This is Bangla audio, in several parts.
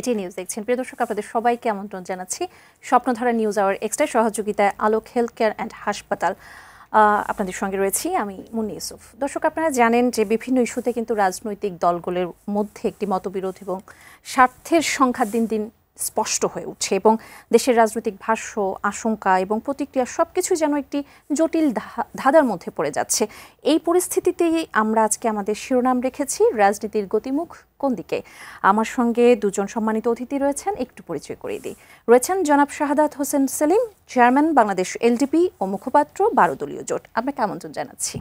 এটি নিউজ দেখছেন। প্রিয় দর্শক, আপনাদের সবাইকে আমন্ত্রণ জানাচ্ছি স্বপ্নধারা নিউজ আওয়ার এক্সট্রা সহযোগিতায় আলোক হেলথ কেয়ার অ্যান্ড হাসপাতাল। আপনাদের সঙ্গে রয়েছি আমি মুন্নি ইউসুফ। দর্শক, আপনারা জানেন যে বিভিন্ন ইস্যুতে কিন্তু রাজনৈতিক দলগুলোর মধ্যে একটি মতবিরোধ এবং স্বার্থের সংখ্যা দিন দিন স্পষ্ট হয়ে উঠছে এবং দেশের রাজনৈতিক ভাষ্য, আশঙ্কা এবং প্রতিক্রিয়া সবকিছু যেন একটি জটিল ধাঁধার মধ্যে পড়ে যাচ্ছে। এই পরিস্থিতিতেই আমরা আজকে আমাদের শিরোনাম রেখেছি রাজনীতির গতিমুখ কোন দিকে। আমার সঙ্গে দুজন সম্মানিত অতিথি রয়েছেন, একটু পরিচয় করিয়ে দিই। রয়েছেন জনাব শাহাদাত হোসেন সেলিম, চেয়ারম্যান বাংলাদেশ এলডিপি ও মুখপাত্র 12 দলীয় জোট, আপনাকে আমন্ত্রণ জানাচ্ছি।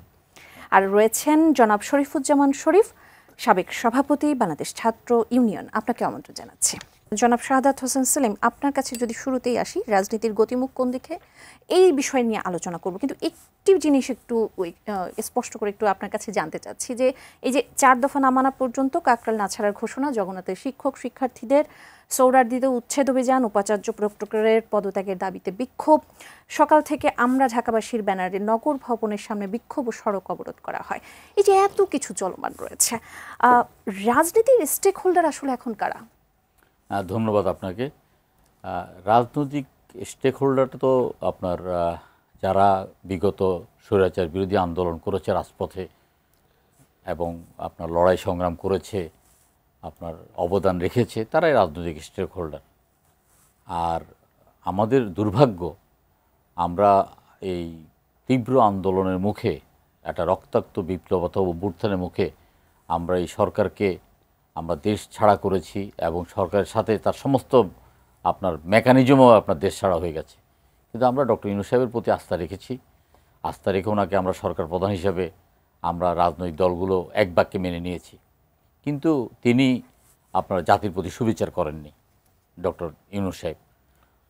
আর রয়েছেন জনাব শরীফুজ্জামান শরীফ, সাবেক সভাপতি বাংলাদেশ ছাত্র ইউনিয়ন, আপনাকে আমন্ত্রণ জানাচ্ছি। জনাব শাহাদাত হোসেন সেলিম, আপনার কাছে যদি শুরুতেই আসি, রাজনীতির গতিমুখ কোন দিকে এই বিষয় নিয়ে আলোচনা করব, কিন্তু একটি জিনিস একটু স্পষ্ট করে একটু আপনার কাছে জানতে চাচ্ছি যে এই যে 4 দফা না মানা পর্যন্ত কাকরাইল না ছাড়ার ঘোষণা, জগন্নাথের শিক্ষক শিক্ষার্থীদের সৌরার্দিতে উচ্ছেদ অভিযান, উপাচার্য প্রক্টরের পদত্যাগের দাবিতে বিক্ষোভ, সকাল থেকে আমরা ঢাকাবাসীর ব্যানারে নগর ভবনের সামনে বিক্ষোভ ও সড়ক অবরোধ করা হয়। এই যে এত কিছু চলমান রয়েছে, রাজনীতির স্টেক হোল্ডার আসলে এখন কারা? ধন্যবাদ আপনাকে। রাজনৈতিক স্টেক হোল্ডারটা তো আপনার যারা বিগত স্বৈরাচার বিরোধী আন্দোলন করেছে রাজপথে এবং আপনার লড়াই সংগ্রাম করেছে, আপনার অবদান রেখেছে, তারাই রাজনৈতিক স্টেক হোল্ডার। আর আমাদের দুর্ভাগ্য, আমরা এই তীব্র আন্দোলনের মুখে, একটা রক্তাক্ত বিপ্লব অথবা অভ্যুত্থানের মুখে আমরা এই সরকারকে আমরা দেশ ছাড়া করেছি এবং সরকারের সাথে তার সমস্ত আপনার মেকানিজমও আপনার দেশ ছাড়া হয়ে গেছে। কিন্তু আমরা ডক্টর ইউনূস সাহেবের প্রতি আস্থা রেখেছি। আস্থা রেখে ওনাকে আমরা সরকার প্রধান হিসেবে আমরা রাজনৈতিক দলগুলো এক বাক্যে মেনে নিয়েছি। কিন্তু তিনি আপনার জাতির প্রতি সুবিচার করেননি। ডক্টর ইউনূস সাহেব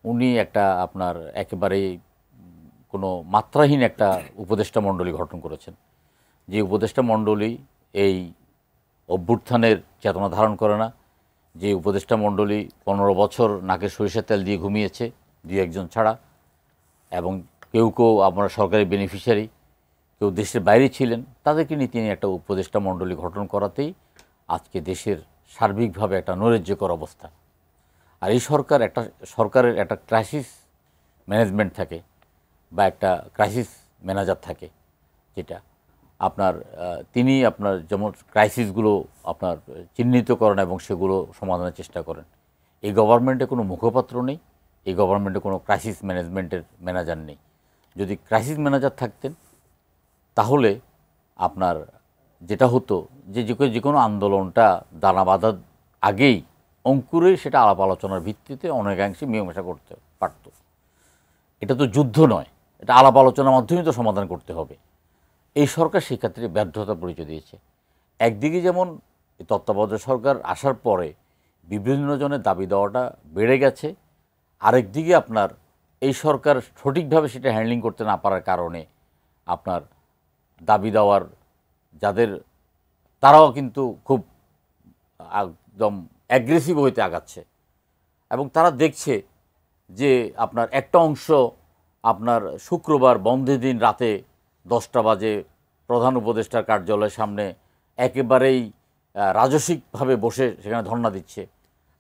উনি একটা আপনার একেবারেই কোনো মাত্রাহীন একটা উপদেষ্টা মণ্ডলী গঠন করেছেন, যে উপদেষ্টা মণ্ডলী এই অভ্যুত্থানের চেতনা ধারণ করে না, যে উপদেষ্টা মণ্ডলী 15 বছর নাকে সরিষার তেল দিয়ে ঘুমিয়েছে 2-1 ছাড়া, এবং কেউ কেউ আমরা সরকারি বেনিফিশিয়ারি, কেউ দেশের বাইরে ছিলেন, তাদেরকে নিয়ে তিনি একটা উপদেষ্টা মণ্ডলী গঠন করাতেই আজকে দেশের সার্বিকভাবে একটা নৈরাজ্যকর অবস্থা। আর এই সরকারের একটা ক্রাইসিস ম্যানেজমেন্ট থাকে বা একটা ক্রাইসিস ম্যানেজার থাকে, যেটা আপনার তিনি আপনার যেমন ক্রাইসিসগুলো আপনার চিহ্নিত করেন এবং সেগুলো সমাধানের চেষ্টা করেন। এই গভর্নমেন্টে কোনো মুখপাত্র নেই, এই গভর্নমেন্টে কোনো ক্রাইসিস ম্যানেজমেন্টের ম্যানেজার নেই। যদি ক্রাইসিস ম্যানেজার থাকতেন তাহলে আপনার যেটা হতো যে কোনো আন্দোলনটা দানা বাঁধার আগেই অঙ্কুরে সেটা আলাপ আলোচনার ভিত্তিতে অনেকাংশে মীমাংসা করতে পারত। এটা তো যুদ্ধ নয়, এটা আলাপ আলোচনার মাধ্যমেই তো সমাধান করতে হবে। এই সরকার সেই ক্ষেত্রে ব্যর্থতা পরিচয় দিয়েছে। একদিকে যেমন তত্ত্বাবধায়ক সরকার আসার পরে বিভিন্ন জনের দাবি দেওয়াটা বেড়ে গেছে, আরেকদিকে আপনার এই সরকার সঠিকভাবে সেটা হ্যান্ডলিং করতে না পারার কারণে আপনার দাবি দেওয়ার যাদের, তারাও কিন্তু খুব একদম অ্যাগ্রেসিভ হইতে আগাচ্ছে এবং তারা দেখছে যে আপনার একটা অংশ আপনার শুক্রবার বন্ধের দিন রাতে 10টা বাজে প্রধান উপদেষ্টার কার্যালয়ের সামনে একেবারেই রাজসিকভাবে বসে সেখানে ধর্ণা দিচ্ছে।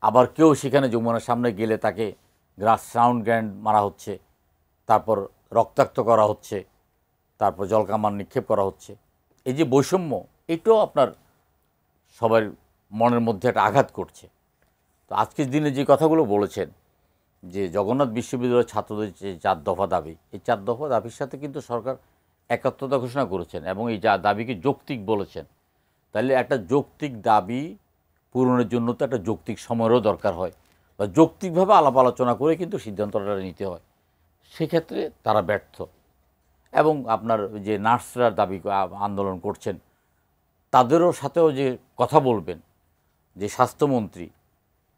আবার কেউ সেখানে যমুনার সামনে গেলে তাকে সাউন্ড গ্রেনেড মারা হচ্ছে, তারপর রক্তাক্ত করা হচ্ছে, তারপর জলকামান নিক্ষেপ করা হচ্ছে। এই যে বৈষম্য, এটাও আপনার সবার মনের মধ্যে একটা আঘাত করছে। তো আজকের দিনে যে কথাগুলো বলেছেন যে জগন্নাথ বিশ্ববিদ্যালয়ের ছাত্রদের যে 4 দফা দাবি, এই 4 দফা দাবির সাথে কিন্তু সরকার একাত্মতা ঘোষণা করেছেন এবং এই দাবিকে যৌক্তিক বলেছেন। তাহলে একটা যৌক্তিক দাবি পূরণের জন্য তো একটা যৌক্তিক সময়েরও দরকার হয়, বা যৌক্তিকভাবে আলাপ আলোচনা করে কিন্তু সিদ্ধান্তটা নিতে হয়। সেক্ষেত্রে তারা ব্যর্থ। এবং আপনার যে নার্সরা দাবি আন্দোলন করছেন, তাদেরও সাথেও যে কথা বলবেন, যে স্বাস্থ্যমন্ত্রী,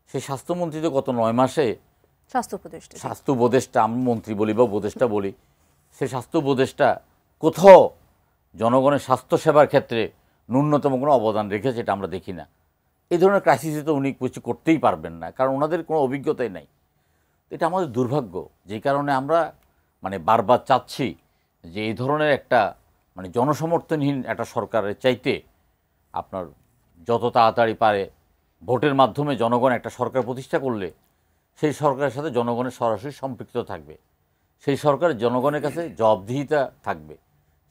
সেই স্বাস্থ্যমন্ত্রী তো গত 9 মাসে স্বাস্থ্য উপদেষ্টা, আমি মন্ত্রী বলি বা উপদেষ্টা বলি, সে স্বাস্থ্য উপদেষ্টা কোথাও জনগণের স্বাস্থ্যসেবার ক্ষেত্রে ন্যূনতম কোনো অবদান রেখেছে এটা আমরা দেখি না। এই ধরনের ক্রাইসিসে তো উনি কিছু করতেই পারবেন না, কারণ ওনাদের কোনো অভিজ্ঞতাই নাই। এটা আমাদের দুর্ভাগ্য, যে কারণে আমরা মানে বারবার চাচ্ছি যে এই ধরনের একটা মানে জনসমর্থনহীন একটা সরকারের চাইতে আপনার যত তাড়াতাড়ি পারে ভোটের মাধ্যমে জনগণ একটা সরকার প্রতিষ্ঠা করলে সেই সরকারের সাথে জনগণের সরাসরি সম্পৃক্ত থাকবে, সেই সরকার জনগণের কাছে জবাবদিহিতা থাকবে,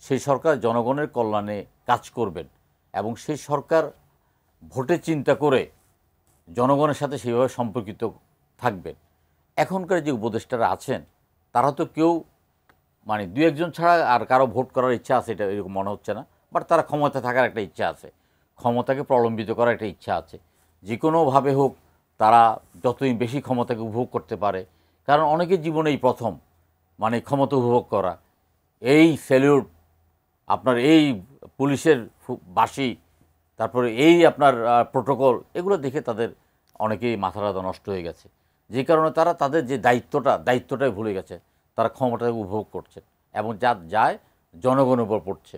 সেই সরকার জনগণের কল্যাণে কাজ করবেন এবং সেই সরকার ভোটে চিন্তা করে জনগণের সাথে সেইভাবে সম্পর্কিত থাকবেন। এখনকার যে উপদেষ্টারা আছেন তারা তো কেউ মানে দু একজন ছাড়া আর কারো ভোট করার ইচ্ছা আছে এটা এরকম মনে হচ্ছে না, বাট তারা ক্ষমতা থাকার একটা ইচ্ছা আছে, ক্ষমতাকে প্রলম্বিত করার একটা ইচ্ছা আছে, যে কোনোভাবে হোক তারা যতই বেশি ক্ষমতাকে উপভোগ করতে পারে। কারণ অনেকের জীবনেই প্রথম মানে ক্ষমতা উপভোগ করা, এই স্যালিউট, আপনার এই পুলিশের বাঁশি, তারপরে এই আপনার প্রোটোকল, এগুলো দেখে তাদের অনেকেই মাথাটা নষ্ট হয়ে গেছে, যে কারণে তারা তাদের যে দায়িত্বটাই ভুলে গেছে। তারা ক্ষমতাকে উপভোগ করছে এবং যা যায় জনগণের উপর পড়ছে।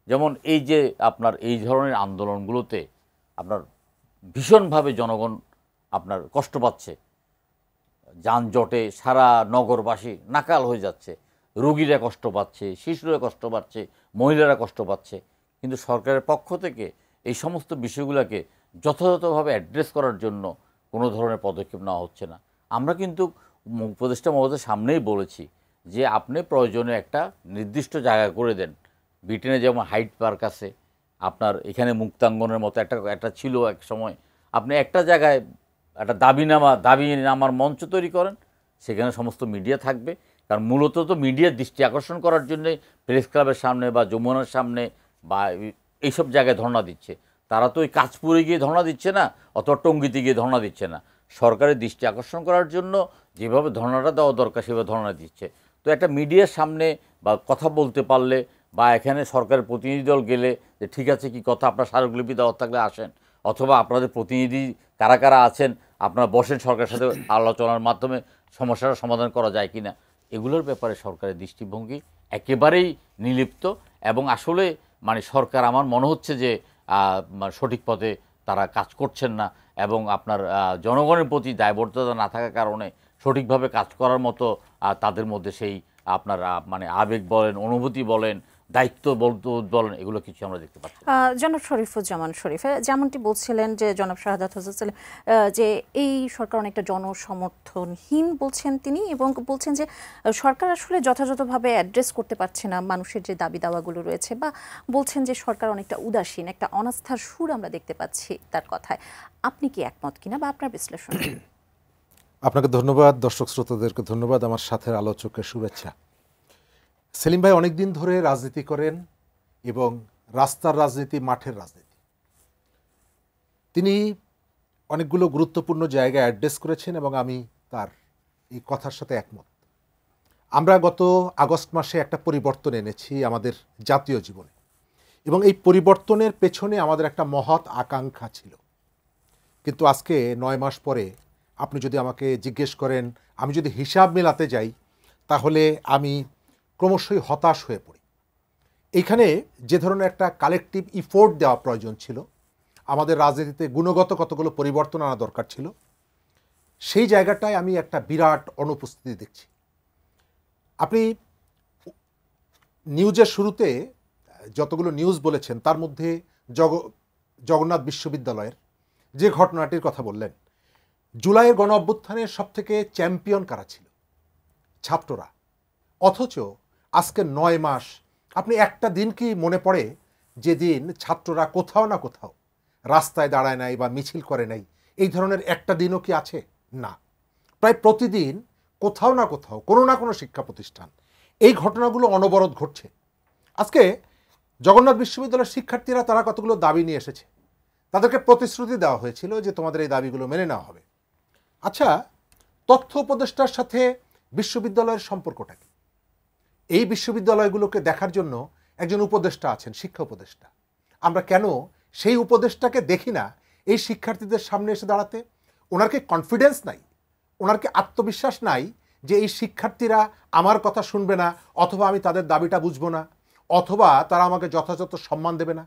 যেমন এই যে আপনার এই ধরনের আন্দোলনগুলোতে আপনার ভীষণভাবে জনগণ আপনার কষ্ট পাচ্ছে, যানজটে সারা নগরবাসী নাকাল হয়ে যাচ্ছে, রোগীরা কষ্ট পাচ্ছে, শিশুরা কষ্ট পাচ্ছে, মহিলারা কষ্ট পাচ্ছে, কিন্তু সরকারের পক্ষ থেকে এই সমস্ত বিষয়গুলোকে যথাযথভাবে অ্যাড্রেস করার জন্য কোনো ধরনের পদক্ষেপ নেওয়া হচ্ছে না। আমরা কিন্তু উপদেষ্টা মহোদয়ের সামনেই বলেছি যে আপনি প্রয়োজনে একটা নির্দিষ্ট জায়গা করে দেন। ব্রিটেনে যেমন হাইড পার্ক আছে, আপনার এখানে মুক্তাঙ্গনের মতো একটা ছিল এক সময়, আপনি একটা জায়গায় একটা দাবি নামার মঞ্চ তৈরি করেন, সেখানে সমস্ত মিডিয়া থাকবে। কারণ মূলত তো মিডিয়ার দৃষ্টি আকর্ষণ করার জন্যে প্রেস ক্লাবের সামনে বা যমুনার সামনে বা এইসব জায়গায় ধর্ণা দিচ্ছে। তারা তো ওই কাঁচপুরে গিয়ে ধর্ণা দিচ্ছে না, অথবা টঙ্গিতে গিয়ে ধর্ণা দিচ্ছে না, সরকারের দৃষ্টি আকর্ষণ করার জন্য যেভাবে ধর্ণাটা দেওয়া দরকার সেভাবে ধর্ণা দিচ্ছে। তো একটা মিডিয়ার সামনে বা কথা বলতে পারলে বা এখানে সরকারের প্রতিনিধি দল গেলে যে ঠিক আছে কি কথা, আপনার স্মারকলিপি দেওয়ার থাকলে আসেন, অথবা আপনাদের প্রতিনিধি কারা কারা আছেন আপনারা বসেন, সরকারের সাথে আলোচনার মাধ্যমে সমস্যার সমাধান করা যায় কিনা, এগুলোর ব্যাপারে সরকারের দৃষ্টিভঙ্গি একেবারেই নির্লিপ্ত। এবং আসলে মানে সরকার আমার মনে হচ্ছে যে সঠিক পথে তারা কাজ করছেন না, এবং আপনার জনগণের প্রতি দায়বদ্ধতা না থাকার কারণে সঠিকভাবে কাজ করার মতো তাদের মধ্যে সেই আপনার মানে আবেগ বলেন, অনুভূতি বলেন, দায়িত্ব বলেন, এগুলো কিছু আমরা দেখতে পাচ্ছি। জনাব শরীফুজ্জামান শরীফ যেমনটি বলছিলেন যে জনাব শাহাদাত হোসেন সেলিম যে এই সরকার অনেকটা জনসমর্থনহীন বলছেন তিনি, এবং বলছেন যে সরকার আসলে যথাযথভাবে অ্যাড্রেস করতে পারছে না মানুষের যে দাবি দাওয়াগুলো রয়েছে, বা বলছেন যে সরকার অনেকটা উদাসীন, একটা অনাস্থার সুর আমরা দেখতে পাচ্ছি তার কথায়। আপনি কি একমত কিনা বা আপনার বিশ্লেষণ? আপনাকে ধন্যবাদ, দর্শক শ্রোতাদেরকে ধন্যবাদ, আমার সাথে আলোচকের শুভেচ্ছা। সেলিম ভাই অনেক দিন ধরে রাজনীতি করেন এবং রাস্তার রাজনীতি, মাঠের রাজনীতি, তিনি অনেকগুলো গুরুত্বপূর্ণ জায়গায় অ্যাড্রেস করেছেন এবং আমি তার এই কথার সাথে একমত। আমরা গত আগস্ট মাসে একটা পরিবর্তন এনেছি আমাদের জাতীয় জীবনে, এবং এই পরিবর্তনের পেছনে আমাদের একটা মহৎ আকাঙ্ক্ষা ছিল। কিন্তু আজকে 9 মাস পরে আপনি যদি আমাকে জিজ্ঞেস করেন, আমি যদি হিসাব মেলাতে যাই, তাহলে আমি ক্রমশই হতাশ হয়ে পড়ি। এইখানে যে ধরনের একটা কালেকটিভ ইফোর্ট দেওয়া প্রয়োজন ছিল, আমাদের রাজনীতিতে গুণগত কতগুলো পরিবর্তন আনা দরকার ছিল, সেই জায়গাটায় আমি একটা বিরাট অনুপস্থিতি দেখছি। আপনি নিউজের শুরুতে যতগুলো নিউজ বলেছেন তার মধ্যে জগন্নাথ বিশ্ববিদ্যালয়ের যে ঘটনাটির কথা বললেন, জুলাইয়ের গণ অভ্যুত্থানের সবথেকে চ্যাম্পিয়ন কারা ছিল? ছাত্ররা। অথচ আজকে 9 মাস আপনি একটা দিন কি মনে পড়ে যেদিন ছাত্ররা কোথাও না কোথাও রাস্তায় দাঁড়ায় নাই বা মিছিল করে নাই? এই ধরনের একটা দিনও কি আছে? না। প্রায় প্রতিদিন কোথাও না কোথাও কোনো না কোনো শিক্ষা প্রতিষ্ঠান এই ঘটনাগুলো অনবরত ঘটছে। আজকে জগন্নাথ বিশ্ববিদ্যালয়ের শিক্ষার্থীরা তারা কতগুলো দাবি নিয়ে এসেছে, তাদেরকে প্রতিশ্রুতি দেওয়া হয়েছিল যে তোমাদের এই দাবিগুলো মেনে নেওয়া হবে। আচ্ছা, তথ্য উপদেষ্টার সাথে বিশ্ববিদ্যালয়ের সম্পর্কটা কি? এই বিশ্ববিদ্যালয়গুলোকে দেখার জন্য একজন উপদেষ্টা আছেন, শিক্ষা উপদেষ্টা। আমরা কেন সেই উপদেষ্টাকে দেখি না এই শিক্ষার্থীদের সামনে এসে দাঁড়াতে? ওনার কি কনফিডেন্স নাই? ওনার কি আত্মবিশ্বাস নাই যে এই শিক্ষার্থীরা আমার কথা শুনবে না, অথবা আমি তাদের দাবিটা বুঝবো না, অথবা তারা আমাকে যথাযথ সম্মান দেবে না?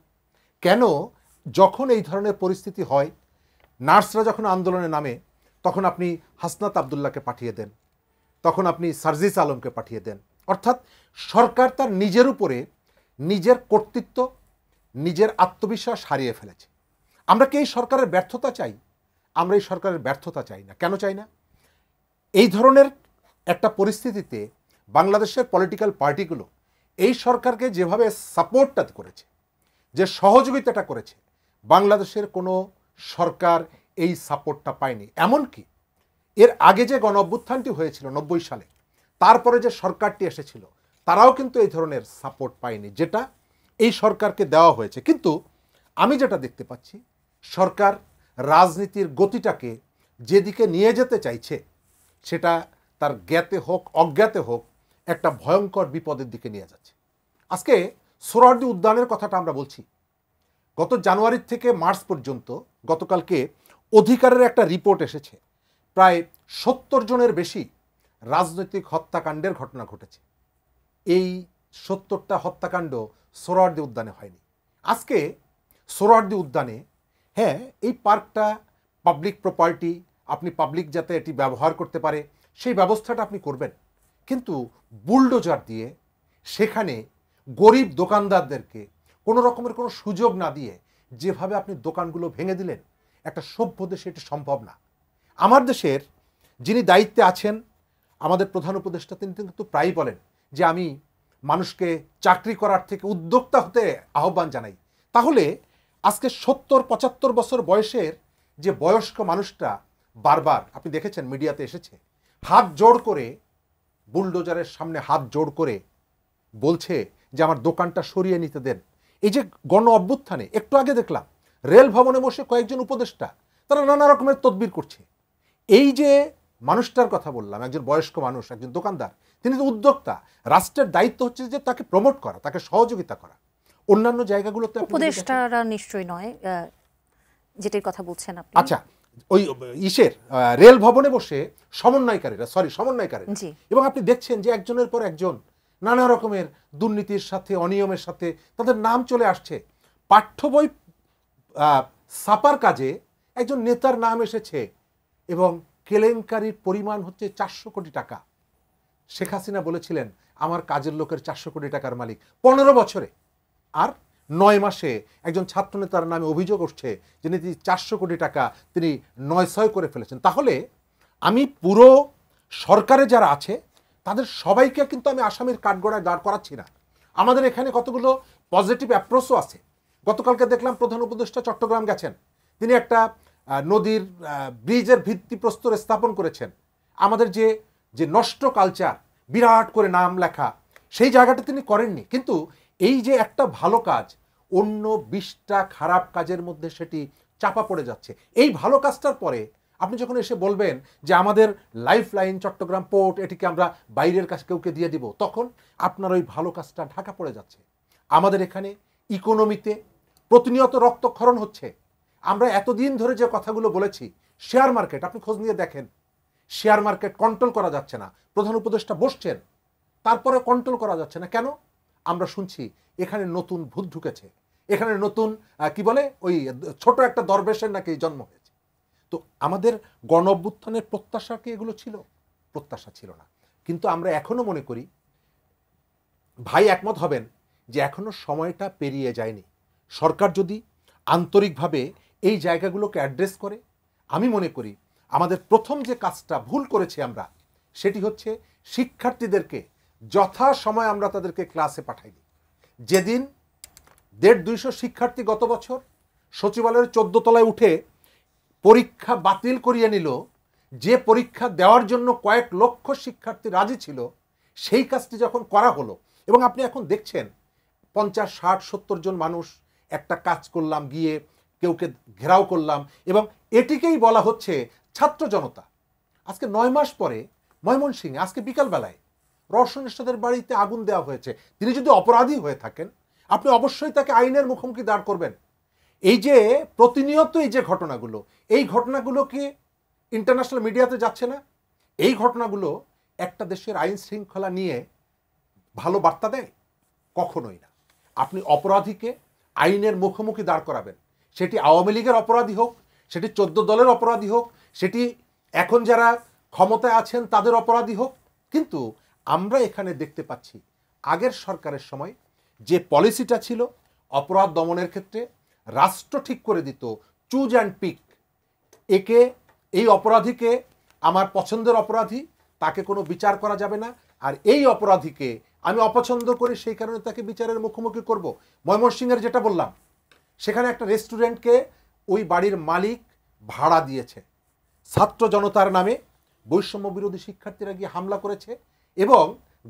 কেন যখন এই ধরনের পরিস্থিতি হয়, নার্সরা যখন আন্দোলনে নামে, তখন আপনি হাসনাত আবদুল্লাহকে পাঠিয়ে দেন, তখন আপনি সার্জিস আলমকে পাঠিয়ে দেন? অর্থাৎ সরকার তার নিজের উপরে নিজের কর্তৃত্ব, নিজের আত্মবিশ্বাস হারিয়ে ফেলেছে। আমরা কি এই সরকারের ব্যর্থতা চাই? আমরা এই সরকারের ব্যর্থতা চাই না। কেন চাই না? এই ধরনের একটা পরিস্থিতিতে বাংলাদেশের পলিটিক্যাল পার্টিগুলো এই সরকারকে যেভাবে সাপোর্টটা করেছে, যে সহযোগিতাটা করেছে, বাংলাদেশের কোনো সরকার এই সাপোর্টটা পায়নি। এমনকি এর আগে যে গণ অভ্যুত্থানটি হয়েছিল 90 সালে, তারপরে যে সরকারটি এসেছিল, তারাও কিন্তু এই ধরনের সাপোর্ট পায়নি যেটা এই সরকারকে দেওয়া হয়েছে। কিন্তু আমি যেটা দেখতে পাচ্ছি, সরকার রাজনীতির গতিটাকে যেদিকে নিয়ে যেতে চাইছে, সেটা তার জ্ঞাতে হোক অজ্ঞাতে হোক একটা ভয়ঙ্কর বিপদের দিকে নিয়ে যাচ্ছে। আজকে সোহরাওয়ার্দী উদ্যানের কথাটা আমরা বলছি, গত জানুয়ারি থেকে মার্চ পর্যন্ত গতকালকে অধিকারের একটা রিপোর্ট এসেছে, প্রায় 70 জনের বেশি রাজনৈতিক হত্যাকাণ্ডের ঘটনা ঘটেছে। এই 70টা হত্যাকাণ্ড সোহরাওয়ার্দী উদ্যানে হয়নি। আজকে সোহরাওয়ার্দী উদ্যানে, হ্যাঁ, এই পার্কটা পাবলিক প্রপার্টি, আপনি পাবলিক যাতে এটি ব্যবহার করতে পারে সেই ব্যবস্থাটা আপনি করবেন, কিন্তু বুলডোজার দিয়ে সেখানে গরিব দোকানদারদেরকে কোনো রকমের কোনো সুযোগ না দিয়ে যেভাবে আপনি দোকানগুলো ভেঙে দিলেন, একটা সভ্য দেশে এটি সম্ভব না। আমার দেশের যিনি দায়িত্বে আছেন, আমাদের প্রধান উপদেষ্টা, তিনি কিন্তু প্রায়ই বলেন যে আমি মানুষকে চাকরি করার থেকে উদ্যোক্তা হতে আহ্বান জানাই। তাহলে আজকে 70-75 বছর বয়সের যে বয়স্ক মানুষটা বারবার, আপনি দেখেছেন মিডিয়াতে এসেছে, হাত জোড় করে, বুলডোজারের সামনে হাত জোড় করে বলছে যে আমার দোকানটা সরিয়ে নিতে দেন। এই যে গণ অভ্যুত্থানে একটু আগে দেখলাম রেল ভবনে বসে কয়েকজন উপদেষ্টা তারা নানা রকমের তদবির করছে। এই যে মানুষটার কথা বললাম, একজন বয়স্ক মানুষ, একজন দোকানদার, তিনি তো উদ্যোক্তা। রাষ্ট্রের দায়িত্ব হচ্ছে যে তাকে প্রমোট করা, তাকে সহযোগিতা করা। অন্যান্য জায়গাগুলোতে উপদেষ্টারা নিশ্চয়ই নয়, যেটির কথা বলছেন আপনি। আচ্ছা, ওই রেল ভবনে বসে সমন্বয়কারীরা, এবং আপনি দেখছেন যে একজনের পর একজন নানা রকমের দুর্নীতির সাথে, অনিয়মের সাথে তাদের নাম চলে আসছে। পাঠ্য বই ছাপার কাজে একজন নেতার নাম এসেছে এবং কেলেঙ্কারির পরিমাণ হচ্ছে 400 কোটি টাকা। শেখ হাসিনা বলেছিলেন আমার কাজের লোকের 400 কোটি টাকার মালিক। 15 বছরে আর 9 মাসে একজন ছাত্রনেতার নামে অভিযোগ উঠছে যে তিনি 400 কোটি টাকা তিনি 9-6 করে ফেলেছেন। তাহলে আমি পুরো সরকারে যারা আছে তাদের সবাইকে কিন্তু আমি আসামির কাঠগড়ায় দাঁড় করাচ্ছি না। আমাদের এখানে কতগুলো পজিটিভ অ্যাপ্রোচও আছে। গতকালকে দেখলাম প্রধান উপদেষ্টা চট্টগ্রাম গেছেন, তিনি একটা নদীর ব্রিজের ভিত্তিপ্রস্তর স্থাপন করেছেন। আমাদের যে নষ্ট কালচার, বিরাট করে নাম লেখা, সেই জায়গাটা তিনি করেননি। কিন্তু এই যে একটা ভালো কাজ অন্য 20টা খারাপ কাজের মধ্যে সেটি চাপা পড়ে যাচ্ছে। এই ভালো কাজটার পরে আপনি যখন এসে বলবেন যে আমাদের লাইফ লাইন চট্টগ্রাম পোর্ট, এটিকে আমরা বাইরের কাছে কাউকে দিয়ে দিব, তখন আপনার ওই ভালো কাজটা ঢাকা পড়ে যাচ্ছে। আমাদের এখানে ইকোনমিতে প্রতিনিয়ত রক্তক্ষরণ হচ্ছে। আমরা এতদিন ধরে যে কথাগুলো বলেছি, শেয়ার মার্কেট, আপনি খোঁজ নিয়ে দেখেন, শেয়ার মার্কেট কন্ট্রোল করা যাচ্ছে না। প্রধান উপদেষ্টা বসছেন, তারপরে কন্ট্রোল করা যাচ্ছে না। কেন? আমরা শুনছি এখানে নতুন ভূত ঢুকেছে, এখানে নতুন কি বলে ওই ছোট একটা দরবেশের নাকি জন্ম হয়েছে। তো আমাদের গণ অভ্যুত্থানের প্রত্যাশা কি এগুলো ছিল? প্রত্যাশা ছিল না। কিন্তু আমরা এখনো মনে করি, ভাই একমত হবেন যে এখনো সময়টা পেরিয়ে যায়নি। সরকার যদি আন্তরিকভাবে এই জায়গাগুলোকে অ্যাড্রেস করে, আমি মনে করি আমাদের প্রথম যে কাজটা ভুল করেছি আমরা, সেটি হচ্ছে শিক্ষার্থীদেরকে যথাসময়ে আমরা তাদেরকে ক্লাসে পাঠাইনি। যেদিন 150-200 শিক্ষার্থী গত বছর সচিবালয়ের 14 তলায় উঠে পরীক্ষা বাতিল করিয়ে নিল, যে পরীক্ষা দেওয়ার জন্য কয়েক লক্ষ শিক্ষার্থী রাজি ছিল, সেই কাজটি যখন করা হলো, এবং আপনি এখন দেখছেন 50, 60, 70 জন মানুষ একটা কাজ করলাম, গিয়ে কেউকে ঘেরাও করলাম, এবং এটিকেই বলা হচ্ছে ছাত্র জনতা। আজকে 9 মাস পরে ময়মনসিংহে আজকে বিকালবেলায় রওশন এরশাদের বাড়িতে আগুন দেওয়া হয়েছে। তিনি যদি অপরাধী হয়ে থাকেন, আপনি অবশ্যই তাকে আইনের মুখোমুখি দাঁড় করবেন। এই যে প্রতিনিয়ত এই যে ঘটনাগুলো, এই ঘটনাগুলো কি ইন্টারন্যাশনাল মিডিয়াতে যাচ্ছে না? এই ঘটনাগুলো একটা দেশের আইন শৃঙ্খলা নিয়ে ভালো বার্তা দেয়? কখনোই না। আপনি অপরাধীকে আইনের মুখোমুখি দাঁড় করাবেন, সেটি আওয়ামী লীগের অপরাধী হোক, সেটি 14 দলের অপরাধী হোক, সেটি এখন যারা ক্ষমতায় আছেন তাদের অপরাধী হোক। কিন্তু আমরা এখানে দেখতে পাচ্ছি আগের সরকারের সময় যে পলিসিটা ছিল অপরাধ দমনের ক্ষেত্রে, রাষ্ট্র ঠিক করে দিত চুজ অ্যান্ড পিক, একে এই অপরাধীকে আমার পছন্দের অপরাধী, তাকে কোনো বিচার করা যাবে না। আর এই অপরাধীকে আমি অপছন্দ করি, সেই কারণে তাকে বিচারের মুখোমুখি করব। ময়মনসিংহের যেটা বললাম, সেখানে একটা রেস্টুরেন্টকে ওই বাড়ির মালিক ভাড়া দিয়েছে, ছাত্র জনতার নামে বৈষম্য বিরোধী শিক্ষার্থীরা গিয়ে হামলা করেছে এবং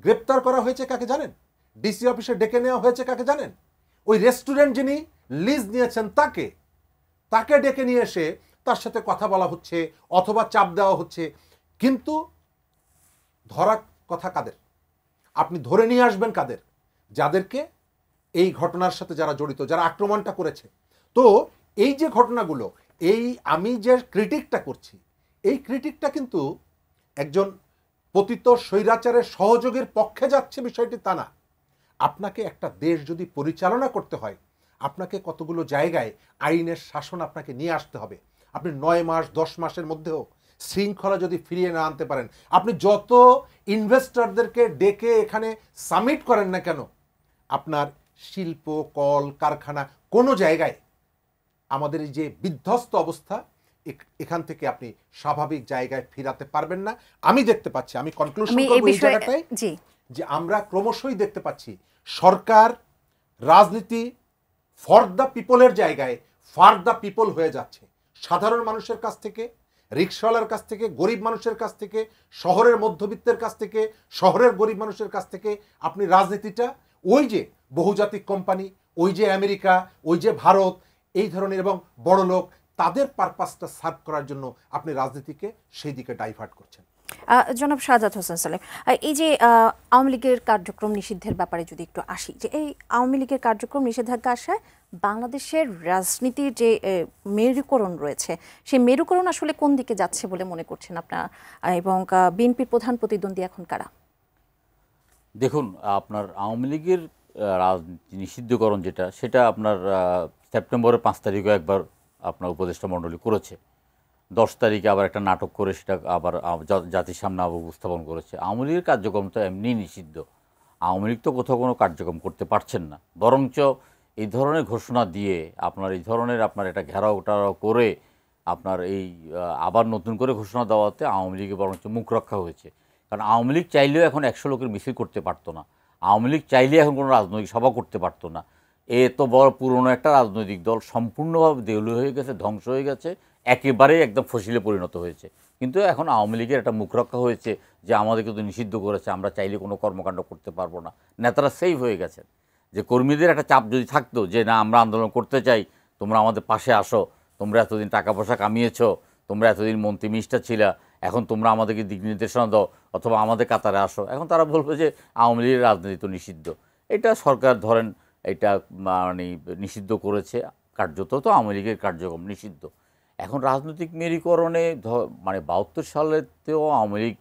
গ্রেপ্তার করা হয়েছে কাকে জানেন? ডিসি অফিসে ডেকে নেওয়া হয়েছে কাকে জানেন? ওই রেস্টুরেন্ট যিনি লিজ নিয়েছেন তাকে ডেকে নিয়ে এসে তার সাথে কথা বলা হচ্ছে অথবা চাপ দেওয়া হচ্ছে। কিন্তু ধরা কথা কাদের? আপনি ধরে নিয়ে আসবেন কাদের? যাদেরকে এই ঘটনার সাথে যারা জড়িত, যারা আক্রমণটা করেছে। তো এই যে ঘটনাগুলো, এই আমি যে ক্রিটিকটা করছি, এই ক্রিটিকটা কিন্তু একজন পতিত স্বৈরাচারের সহযোগীর পক্ষে যাচ্ছে বিষয়টি তা না। আপনাকে একটা দেশ যদি পরিচালনা করতে হয়, আপনাকে কতগুলো জায়গায় আইনের শাসন আপনাকে নিয়ে আসতে হবে। আপনি 9 মাস 10 মাসের মধ্যেও শৃঙ্খলা যদি ফিরিয়ে না আনতে পারেন, আপনি যত ইনভেস্টরদেরকে ডেকে এখানে সামিট করেন না কেন, আপনার শিল্প কল কারখানা কোনো জায়গায় আমাদের এই যে বিধ্বস্ত অবস্থা, এখান থেকে আপনি স্বাভাবিক জায়গায় ফিরাতে পারবেন না। আমি দেখতে পাচ্ছি, আমি কনক্লুশন করব এই জায়গাটায়, যে আমরা ক্রমশই দেখতে পাচ্ছি সরকার রাজনীতি ফর দ্য পিপলের জায়গায় ফার দ্য পিপল হয়ে যাচ্ছে। সাধারণ মানুষের কাছ থেকে, রিক্সাওয়ালার কাছ থেকে, গরিব মানুষের কাছ থেকে, শহরের মধ্যবিত্তের কাছ থেকে, শহরের গরিব মানুষের কাছ থেকে আপনি রাজনীতিটা ওই যে বহুজাতিক কোম্পানি, ওই যে আমেরিকা, ওই যে ভারত, এই ধরনের এবং বড় লোক, তাদের পারপাসটা সার্ভ করার জন্য আপনি রাজনীতিকে সেই দিকে ডাইভার্ট করছেন। জনাব শাহাদাত হোসেন সালেম, এই যে আওয়ামী লীগের কার্যক্রম নিষিদ্ধের ব্যাপারে যদি একটু আসি, যে এই আওয়ামী লীগের কার্যক্রম নিষেধাজ্ঞা আসায় বাংলাদেশের রাজনীতির যে মেরুকরণ রয়েছে, সেই মেরুকরণ আসলে কোন দিকে যাচ্ছে বলে মনে করছেন আপনারা, এবং বিএনপির প্রধান প্রতিদ্বন্দ্বী এখন কারা? দেখুন, আপনার আওয়ামী লীগের রাজনীতি নিষিদ্ধকরণ যেটা, সেটা আপনার সেপ্টেম্বরের 5 তারিখে একবার আপনার উপদেষ্টা মণ্ডলী করেছে। 10 তারিখে আবার একটা নাটক করে সেটা আবার জাতির সামনে আবার উপস্থাপন করেছে। আওয়ামী লীগের কার্যক্রম তো এমনি নিষিদ্ধ। আওয়ামী লীগ তো কোথাও কোনো কার্যক্রম করতে পারছেন না, বরঞ্চ এই ধরনের ঘোষণা দিয়ে আপনার এই ধরনের আপনার এটা ঘেরাও টেরাও করে আপনার এই আবার নতুন করে ঘোষণা দেওয়াতে আওয়ামী লীগের বরঞ্চ মুখ রক্ষা হয়েছে। কারণ আওয়ামী লীগ চাইলেও এখন 100 লোকের মিছিল করতে পারতো না। আওয়ামী লীগ চাইলে এখন কোনো রাজনৈতিক সভা করতে পারতো না। এত বড় পুরনো একটা রাজনৈতিক দল সম্পূর্ণভাবে দেউলিয়া হয়ে গেছে, ধ্বংস হয়ে গেছে, একেবারেই একদম ফসিলে পরিণত হয়েছে। কিন্তু এখন আওয়ামী লীগের একটা মুখ রক্ষা হয়েছে যে আমাদেরকে তো নিষিদ্ধ করেছে, আমরা চাইলে কোনো কর্মকাণ্ড করতে পারবো না। নেতারা সেফ হয়ে গেছেন। যে কর্মীদের একটা চাপ যদি থাকতো যে না আমরা আন্দোলন করতে চাই, তোমরা আমাদের পাশে আসো, তোমরা এতদিন টাকা পয়সা কামিয়েছো, তোমরা এতদিন মন্ত্রী মিনিস্টার ছিলা, এখন তোমরা আমাদেরকে দিক নির্দেশনা দাও অথবা আমাদের কাতারে আসো, এখন তারা বলবে যে আওয়ামী লীগের রাজনীতি তো নিষিদ্ধ। এটা সরকার ধরেন এটা মানে নিষিদ্ধ করেছে, কার্যত তো আওয়ামী লীগের কার্যক্রম নিষিদ্ধ। এখন রাজনৈতিক মেরুকরণে মানে 72 সালেতেও আওয়ামী লীগ,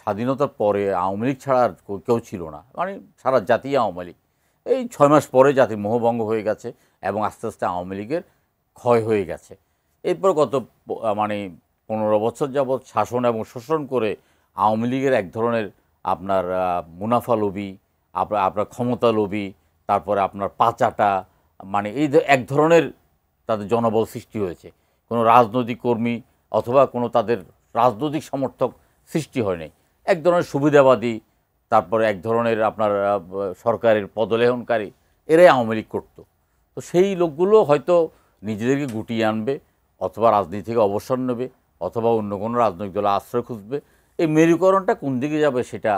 স্বাধীনতার পরে আওয়ামী লীগ ছাড়া আর কেউ ছিল না, মানে সারা জাতি আওয়ামী লীগ। এই 6 মাস পরে জাতির মোহভঙ্গ হয়ে গেছে এবং আস্তে আস্তে আওয়ামী লীগের ক্ষয় হয়ে গেছে। এরপর গত মানে 15 বছর যাবৎ শাসন এবং শোষণ করে আওয়ামী লীগের এক ধরনের আপনার মুনাফা লোভী, আপনার ক্ষমতা লোভী, তারপরে আপনার পাচাটা, মানে এই এক ধরনের তাদের জনবল সৃষ্টি হয়েছে। কোনো রাজনৈতিক কর্মী অথবা কোনো তাদের রাজনৈতিক সমর্থক সৃষ্টি হয় নাই। এক ধরনের সুবিধাবাদী, তারপরে এক ধরনের আপনার সরকারের পদলেহনকারী, এরাই আওয়ামী লীগ করতো। তো সেই লোকগুলো হয়তো নিজেদেরকে গুটিয়ে আনবে অথবা রাজনীতি থেকে অবসর নেবে অথবা অন্য কোনো রাজনৈতিক দলে আশ্রয় খুঁজবে। এই মেরুকরণটা কোন দিকে যাবে সেটা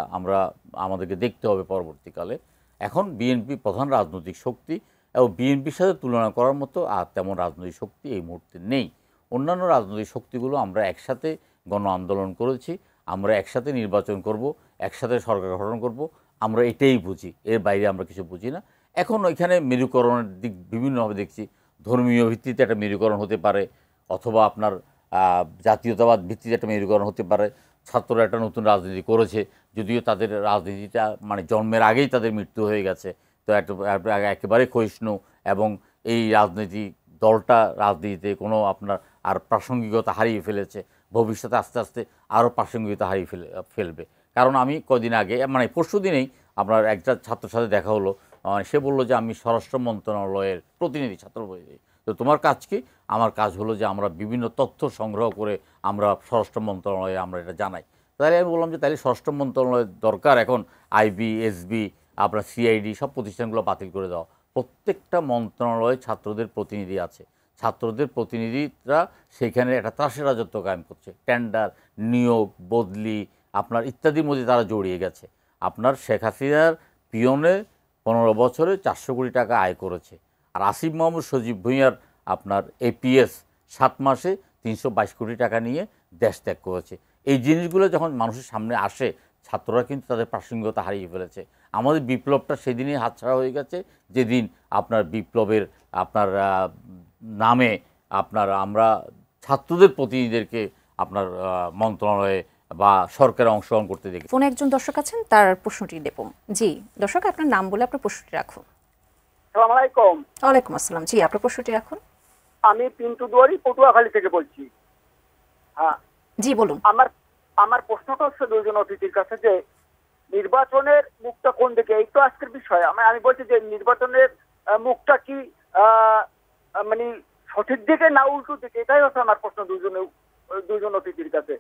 আমাদেরকে দেখতে হবে পরবর্তীকালে। এখন বিএনপি প্রধান রাজনৈতিক শক্তি এবং বিএনপির সাথে তুলনা করার মতো আর তেমন রাজনৈতিক শক্তি এই মুহূর্তে নেই। অন্যান্য রাজনৈতিক শক্তিগুলো আমরা একসাথে গণ আন্দোলন করেছি, আমরা একসাথে নির্বাচন করব, একসাথে সরকার গঠন করব, আমরা এটাই বুঝি, এর বাইরে আমরা কিছু বুঝি না। এখন এখানে মেরুকরণের দিক বিভিন্নভাবে দেখছি। ধর্মীয় ভিত্তিতে একটা মেরুকরণ হতে পারে অথবা আপনার জাতীয়তাবাদ ভিত্তিতে একটা মেরুকরণ হতে পারে। ছাত্ররা একটা নতুন রাজনীতি করেছে, যদিও তাদের রাজনীতিটা মানে জন্মের আগেই তাদের মৃত্যু হয়ে গেছে, তো একেবারে ক্ষয়িষ্ণু এবং এই রাজনীতি দলটা রাজনীতিতে কোনো আপনার আর প্রাসঙ্গিকতা হারিয়ে ফেলেছে। ভবিষ্যতে আস্তে আস্তে আরও প্রাসঙ্গিকতা হারিয়ে ফেলবে। কারণ আমি কদিন আগে মানে পরশু দিনেই আপনার একটা ছাত্রের সাথে দেখা হলো, সে বললো যে আমি স্বরাষ্ট্র মন্ত্রণালয়ের প্রতিনিধি ছাত্র। তো তো তোমার কাজ কি? আমার কাজ হলো যে আমরা বিভিন্ন তথ্য সংগ্রহ করে আমরা স্বরাষ্ট্র মন্ত্রণালয়ে আমরা এটা জানাই। তাহলে আমি বললাম যে তাহলে স্বরাষ্ট্র মন্ত্রণালয়ের দরকার এখন আইবি, এসবি, আপনার সিআইডি সব প্রতিষ্ঠানগুলো বাতিল করে দেওয়া। প্রত্যেকটা মন্ত্রণালয়ে ছাত্রদের প্রতিনিধি আছে, ছাত্রদের প্রতিনিধিরা সেখানে একটা ত্রাসের রাজত্ব কায়েম করছে। টেন্ডার, নিয়োগ, বদলি আপনার ইত্যাদির মধ্যে তারা জড়িয়ে গেছে। আপনার শেখ হাসিনার পিয়নে 15 বছরে 400 কোটি টাকা আয় করেছে। আর আসিফ মাহমুদ সজীব ভুঁইয়ার আপনার এপিএস 7 মাসে 322 কোটি টাকা নিয়ে দেশ ত্যাগ করেছে। এই জিনিসগুলো যখন মানুষের সামনে আসে, ছাত্ররা কিন্তু তাদের প্রাসঙ্গিকতা হারিয়ে ফেলেছে। আমাদের বিপ্লবটা সেদিনই হাতছাড়া হয়ে গেছে যেদিন আপনার বিপ্লবের আপনার নামে আমরা ছাত্রদের প্রতিনিধিদেরকে আপনার মন্ত্রণালয়ে বা সরকারে অংশগ্রহণ করতে দেখি। ফোনে একজন দর্শক আছেন, তার প্রশ্নটি দেব। জি দর্শক, আপনার নাম বলে আপনার প্রশ্নটি রাখুন। আসসালামু আলাইকুম। ওয়ালাইকুম আসসালাম। জি, আপনার প্রশ্নটি রাখুন। আমি পিন্টু দুয়ারি, পটুয়াখালী থেকে বলছি। হ্যাঁ জি বলুন। আমার প্রশ্নটা হচ্ছে দুজন অতিথির কাছে যে নির্বাচনের মুখটা কোন দিকে, এই তো আজকের বিষয়। আমি বলছি যে নির্বাচনের মুখটা কি মানে সঠিক দিকে না উল্টো দিকে, এটাই হচ্ছে আমার প্রশ্ন দুজন অতিথির কাছে।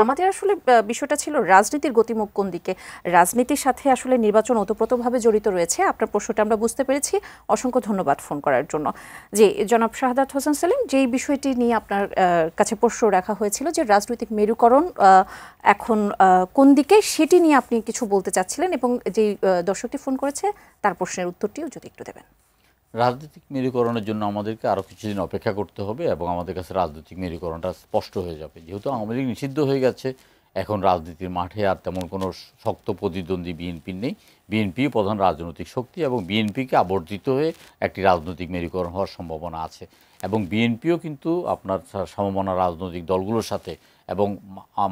আমাদের আসলে বিষয়টা ছিল রাজনীতির গতিমুখ কোন দিকে। রাজনীতির সাথে আসলে নির্বাচন ওতপ্রোতভাবে জড়িত রয়েছে। আপনার প্রশ্নটা আমরা বুঝতে পেরেছি। অসংখ্য ধন্যবাদ ফোন করার জন্য। যে জনাব শাহাদাত হোসেন সেলিম, যেই বিষয়টি নিয়ে আপনার কাছে প্রশ্ন রাখা হয়েছিল যে রাজনৈতিক মেরুকরণ এখন কোন দিকে, সেটি নিয়ে আপনি কিছু বলতে চাচ্ছিলেন, এবং যেই দর্শকটি ফোন করেছে তার প্রশ্নের উত্তরটিও যদি একটু দেবেন। রাজনৈতিক মেরুকরণের জন্য আমাদেরকে আরও কিছুদিন অপেক্ষা করতে হবে এবং আমাদের কাছে রাজনৈতিক মেরুকরণটা স্পষ্ট হয়ে যাবে। যেহেতু আওয়ামী লীগ নিষিদ্ধ হয়ে গেছে, এখন রাজনীতির মাঠে আর তেমন কোনো শক্ত প্রতিদ্বন্দ্বী বিএনপির নেই। বিএনপি প্রধান রাজনৈতিক শক্তি এবং বিএনপিকে আবর্তিত হয়ে একটি রাজনৈতিক মেরুকরণ হওয়ার সম্ভাবনা আছে। এবং বিএনপিও কিন্তু আপনার সমমনা রাজনৈতিক দলগুলোর সাথে এবং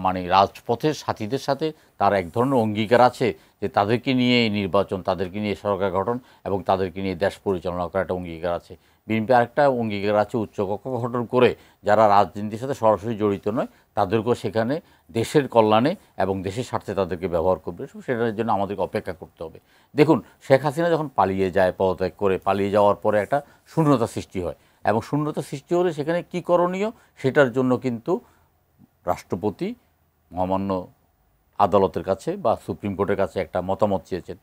মানে রাজপথের সাথীদের সাথে তার এক ধরনের অঙ্গীকার আছে যে তাদেরকে নিয়ে নির্বাচন, তাদেরকে নিয়ে সরকার গঠন এবং তাদেরকে নিয়ে দেশ পরিচালনা করার একটা অঙ্গীকার আছে। বিএনপি আরেকটা অঙ্গীকার আছে উচ্চকক্ষ গঠন করে যারা রাজনীতির সাথে সরাসরি জড়িত নয় তাদেরকেও সেখানে দেশের কল্যাণে এবং দেশের স্বার্থে তাদেরকে ব্যবহার করবে। সেটার জন্য আমাদেরকে অপেক্ষা করতে হবে। দেখুন, শেখ হাসিনা যখন পালিয়ে যায়, পদত্যাগ করে পালিয়ে যাওয়ার পরে একটা শূন্যতা সৃষ্টি হয় এবং শূন্যতা সৃষ্টি হলে সেখানে কী করণীয় সেটার জন্য কিন্তু রাষ্ট্রপতি মহামান্য আদালতের কাছে বা সুপ্রিম কোর্টের কাছে একটা মতামত চেয়েছেন।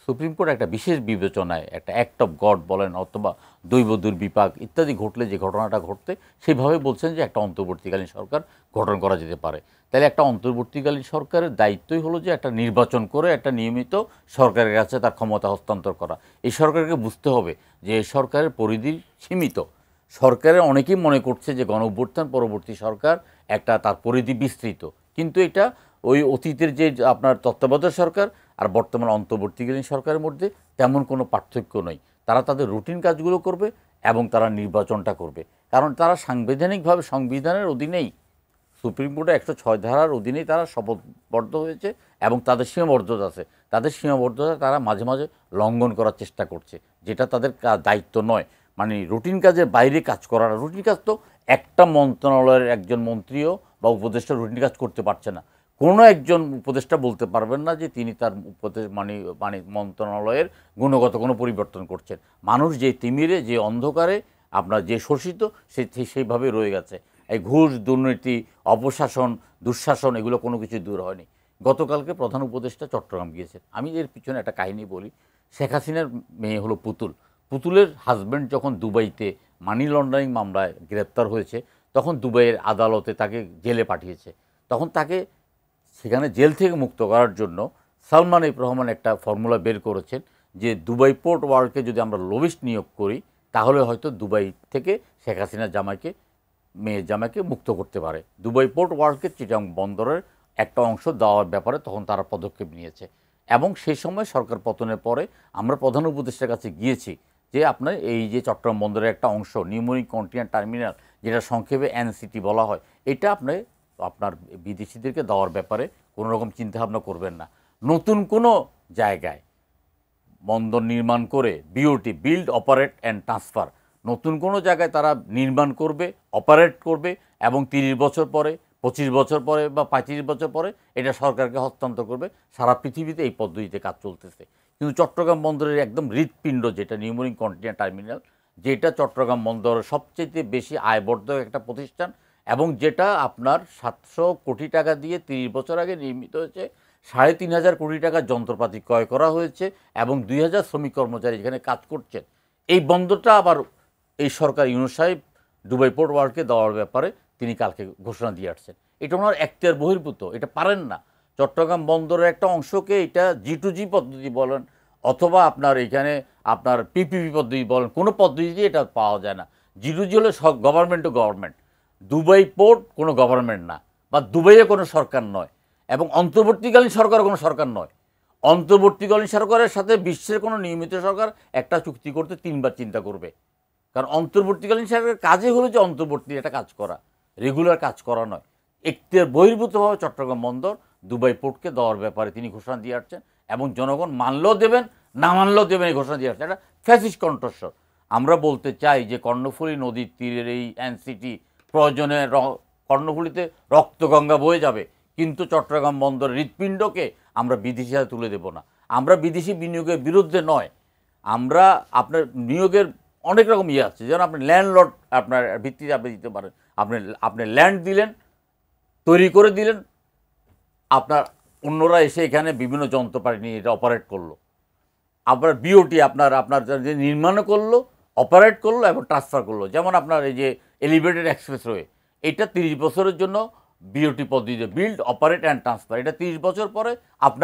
সুপ্রিম কোর্ট একটা বিশেষ বিবেচনায় একটা অ্যাক্ট অফ গড বলেন অথবা দৈব দুর্বিপাক ইত্যাদি ঘটলে যে ঘটনাটা ঘটতে সেইভাবে বলছেন যে একটা অন্তর্বর্তীকালীন সরকার গঠন করা যেতে পারে। তাহলে একটা অন্তর্বর্তীকালীন সরকারের দায়িত্বই হলো যে একটা নির্বাচন করে একটা নিয়মিত সরকারের কাছে তার ক্ষমতা হস্তান্তর করা। এই সরকারকে বুঝতে হবে যে এই সরকারের পরিধি সীমিত। সরকারের অনেকেই মনে করছে যে গণঅভ্যুত্থান পরবর্তী সরকার একটা তার পরিধি বিস্তৃত, কিন্তু এটা ওই অতীতের যে আপনার তত্ত্বাবধায়ক সরকার আর বর্তমান অন্তর্বর্তীকালীন সরকারের মধ্যে তেমন কোনো পার্থক্য নেই। তারা তাদের রুটিন কাজগুলো করবে এবং তারা নির্বাচনটা করবে, কারণ তারা সাংবিধানিকভাবে সংবিধানের অধীনেই সুপ্রিম কোর্টের 106 ধারার অধীনেই তারা শপথবদ্ধ হয়েছে এবং তাদের সীমাবদ্ধতা আছে। তাদের সীমাবদ্ধতা তারা মাঝে মাঝে লঙ্ঘন করার চেষ্টা করছে, যেটা তাদের দায়িত্ব নয়। মানে রুটিন কাজের বাইরে কাজ করার, রুটিন কাজ তো একটা মন্ত্রণালয়ের একজন মন্ত্রীও বা উপদেষ্টা রুটিন কাজ করতে পারছে না। কোনো একজন উপদেষ্টা বলতে পারবেন না যে তিনি তার মানে মন্ত্রণালয়ের গুণগত কোনো পরিবর্তন করছেন। মানুষ যে তিমিরে, যে অন্ধকারে আপনার যে শোষিত সেইভাবে রয়ে গেছে। এই ঘুষ, দুর্নীতি, অপশাসন, দুঃশাসন এগুলো কোনো কিছু দূর হয়নি। গতকালকে প্রধান উপদেষ্টা চট্টগ্রাম গিয়েছেন। আমি এর পিছনে একটা কাহিনী বলি। শেখ হাসিনার মেয়ে হলো পুতুল। পুতুলের হাজব্যান্ড যখন দুবাইতে মানি লন্ডারিং মামলায় গ্রেপ্তার হয়েছে তখন দুবাইয়ের আদালতে তাকে জেলে পাঠিয়েছে। তখন তাকে সেখানে জেল থেকে মুক্ত করার জন্য সালমান এফ রহমান একটা ফর্মুলা বের করেছেন যে দুবাই পোর্ট ওয়ার্ল্ডকে যদি আমরা লবিস্ট নিয়োগ করি তাহলে হয়তো দুবাই থেকে শেখ হাসিনার মেয়ের জামাইকে মুক্ত করতে পারে। দুবাই পোর্ট ওয়ার্ল্ডকে চিটাং বন্দরের একটা অংশ দেওয়ার ব্যাপারে তখন তারা পদক্ষেপ নিয়েছে এবং সেই সময় সরকার পতনের পরে আমরা প্রধান উপদেষ্টার কাছে গিয়েছি যে আপনার এই যে চট্টগ্রাম বন্দরের একটা অংশ নিউমোনিক কন্টেইনার টার্মিনাল, যেটা সংক্ষেপে এনসিটি বলা হয়, এটা আপনার বিদেশিদেরকে দেওয়ার ব্যাপারে কোনো রকম চিন্তাভাবনা করবেন না। নতুন কোনো জায়গায় বন্দর নির্মাণ করে BOT, build operate and transfer, নতুন কোনো জায়গায় তারা নির্মাণ করবে, অপারেট করবে এবং 30 বছর পরে, 25 বছর পরে বা 35 বছর পরে এটা সরকারকে হস্তান্তর করবে। সারা পৃথিবীতে এই পদ্ধতিতে কাজ চলতেছে। কিন্তু চট্টগ্রাম বন্দরের একদম হৃৎপিণ্ড যেটা নিউমোনিক কন্টেইনার টার্মিনাল, যেটা চট্টগ্রাম বন্দরের সবচেয়ে বেশি আয়বর্ধক একটা প্রতিষ্ঠান এবং যেটা আপনার 700 কোটি টাকা দিয়ে 30 বছর আগে নির্মিত হয়েছে, 3,500 কোটি টাকার যন্ত্রপাতি ক্রয় করা হয়েছে এবং 2,000 শ্রমিক কর্মচারী এখানে কাজ করছেন। এই বন্দরটা আবার এই সরকার ইউনূস সাহেব দুবাই পোর্ট ওয়ার্ল্ডকে দেওয়ার ব্যাপারে তিনি কালকে ঘোষণা দিয়ে আসছেন। এটা ওনার এখতিয়ার বহির্ভূত, এটা পারেন না। চট্টগ্রাম বন্দরের একটা অংশকে এটা G2G পদ্ধতি বলেন অথবা আপনার এখানে আপনার PPP পদ্ধতি বলেন, কোনো পদ্ধতিতে এটা পাওয়া যায় না। G2G হলে government to government, Dubai port কোনো গভর্নমেন্ট না, বা দুবাইয়ে কোনো সরকার নয়, এবং অন্তর্বর্তীকালীন সরকার কোনো সরকার নয়। অন্তর্বর্তীকালীন সরকারের সাথে বিশ্বের কোনো নিয়মিত সরকার একটা চুক্তি করতে 3 বার চিন্তা করবে, কারণ অন্তর্বর্তীকালীন সরকারের কাজই হলো যে অন্তর্বর্তী একটা কাজ করা, রেগুলার কাজ করা নয়। এখতিয়ার বহির্ভূতভাবে চট্টগ্রাম বন্দর দুবাই পোর্টকে দেওয়ার ব্যাপারে তিনি ঘোষণা দিয়ে আসছেন এবং জনগণ মানলেও দেবেন, না মানলেও দেবেন, এই ঘোষণা দিয়ে আসছেন। এটা ফ্যাসিস্ট কণ্ঠস্বর। আমরা বলতে চাই যে কর্ণফুলী নদীর তীরের এই এনসিটি প্রয়োজনে কর্ণফুলীতে রক্তগঙ্গা বয়ে যাবে, কিন্তু চট্টগ্রাম বন্দরের হৃৎপিণ্ডকে আমরা বিদেশি হাতে তুলে দেব না। আমরা বিদেশি বিনিয়োগের বিরুদ্ধে নয়, আমরা আপনার নিয়োগের অনেক রকম ইয়ে আছে, যেমন আপনি ল্যান্ডলর্ড আপনার ভিত্তিতে আপনি দিতে পারেন। আপনি ল্যান্ড দিলেন, তৈরি করে দিলেন, আপনার অন্যরা এসে এখানে বিভিন্ন যন্ত্রপাতি নিয়ে এটা অপারেট করলো। আপনার বিওটি আপনার যে নির্মাণও করলো, অপারেট করলো এবং ট্রান্সফার করলো। যেমন আপনার এই যে এলিভেটেড এক্সপ্রেসওয়ে, এটা 30 বছরের জন্য বিওটি পদ্ধতিতে বিল্ড, অপারেট অ্যান্ড ট্রান্সফার। এটা 30 বছর পরে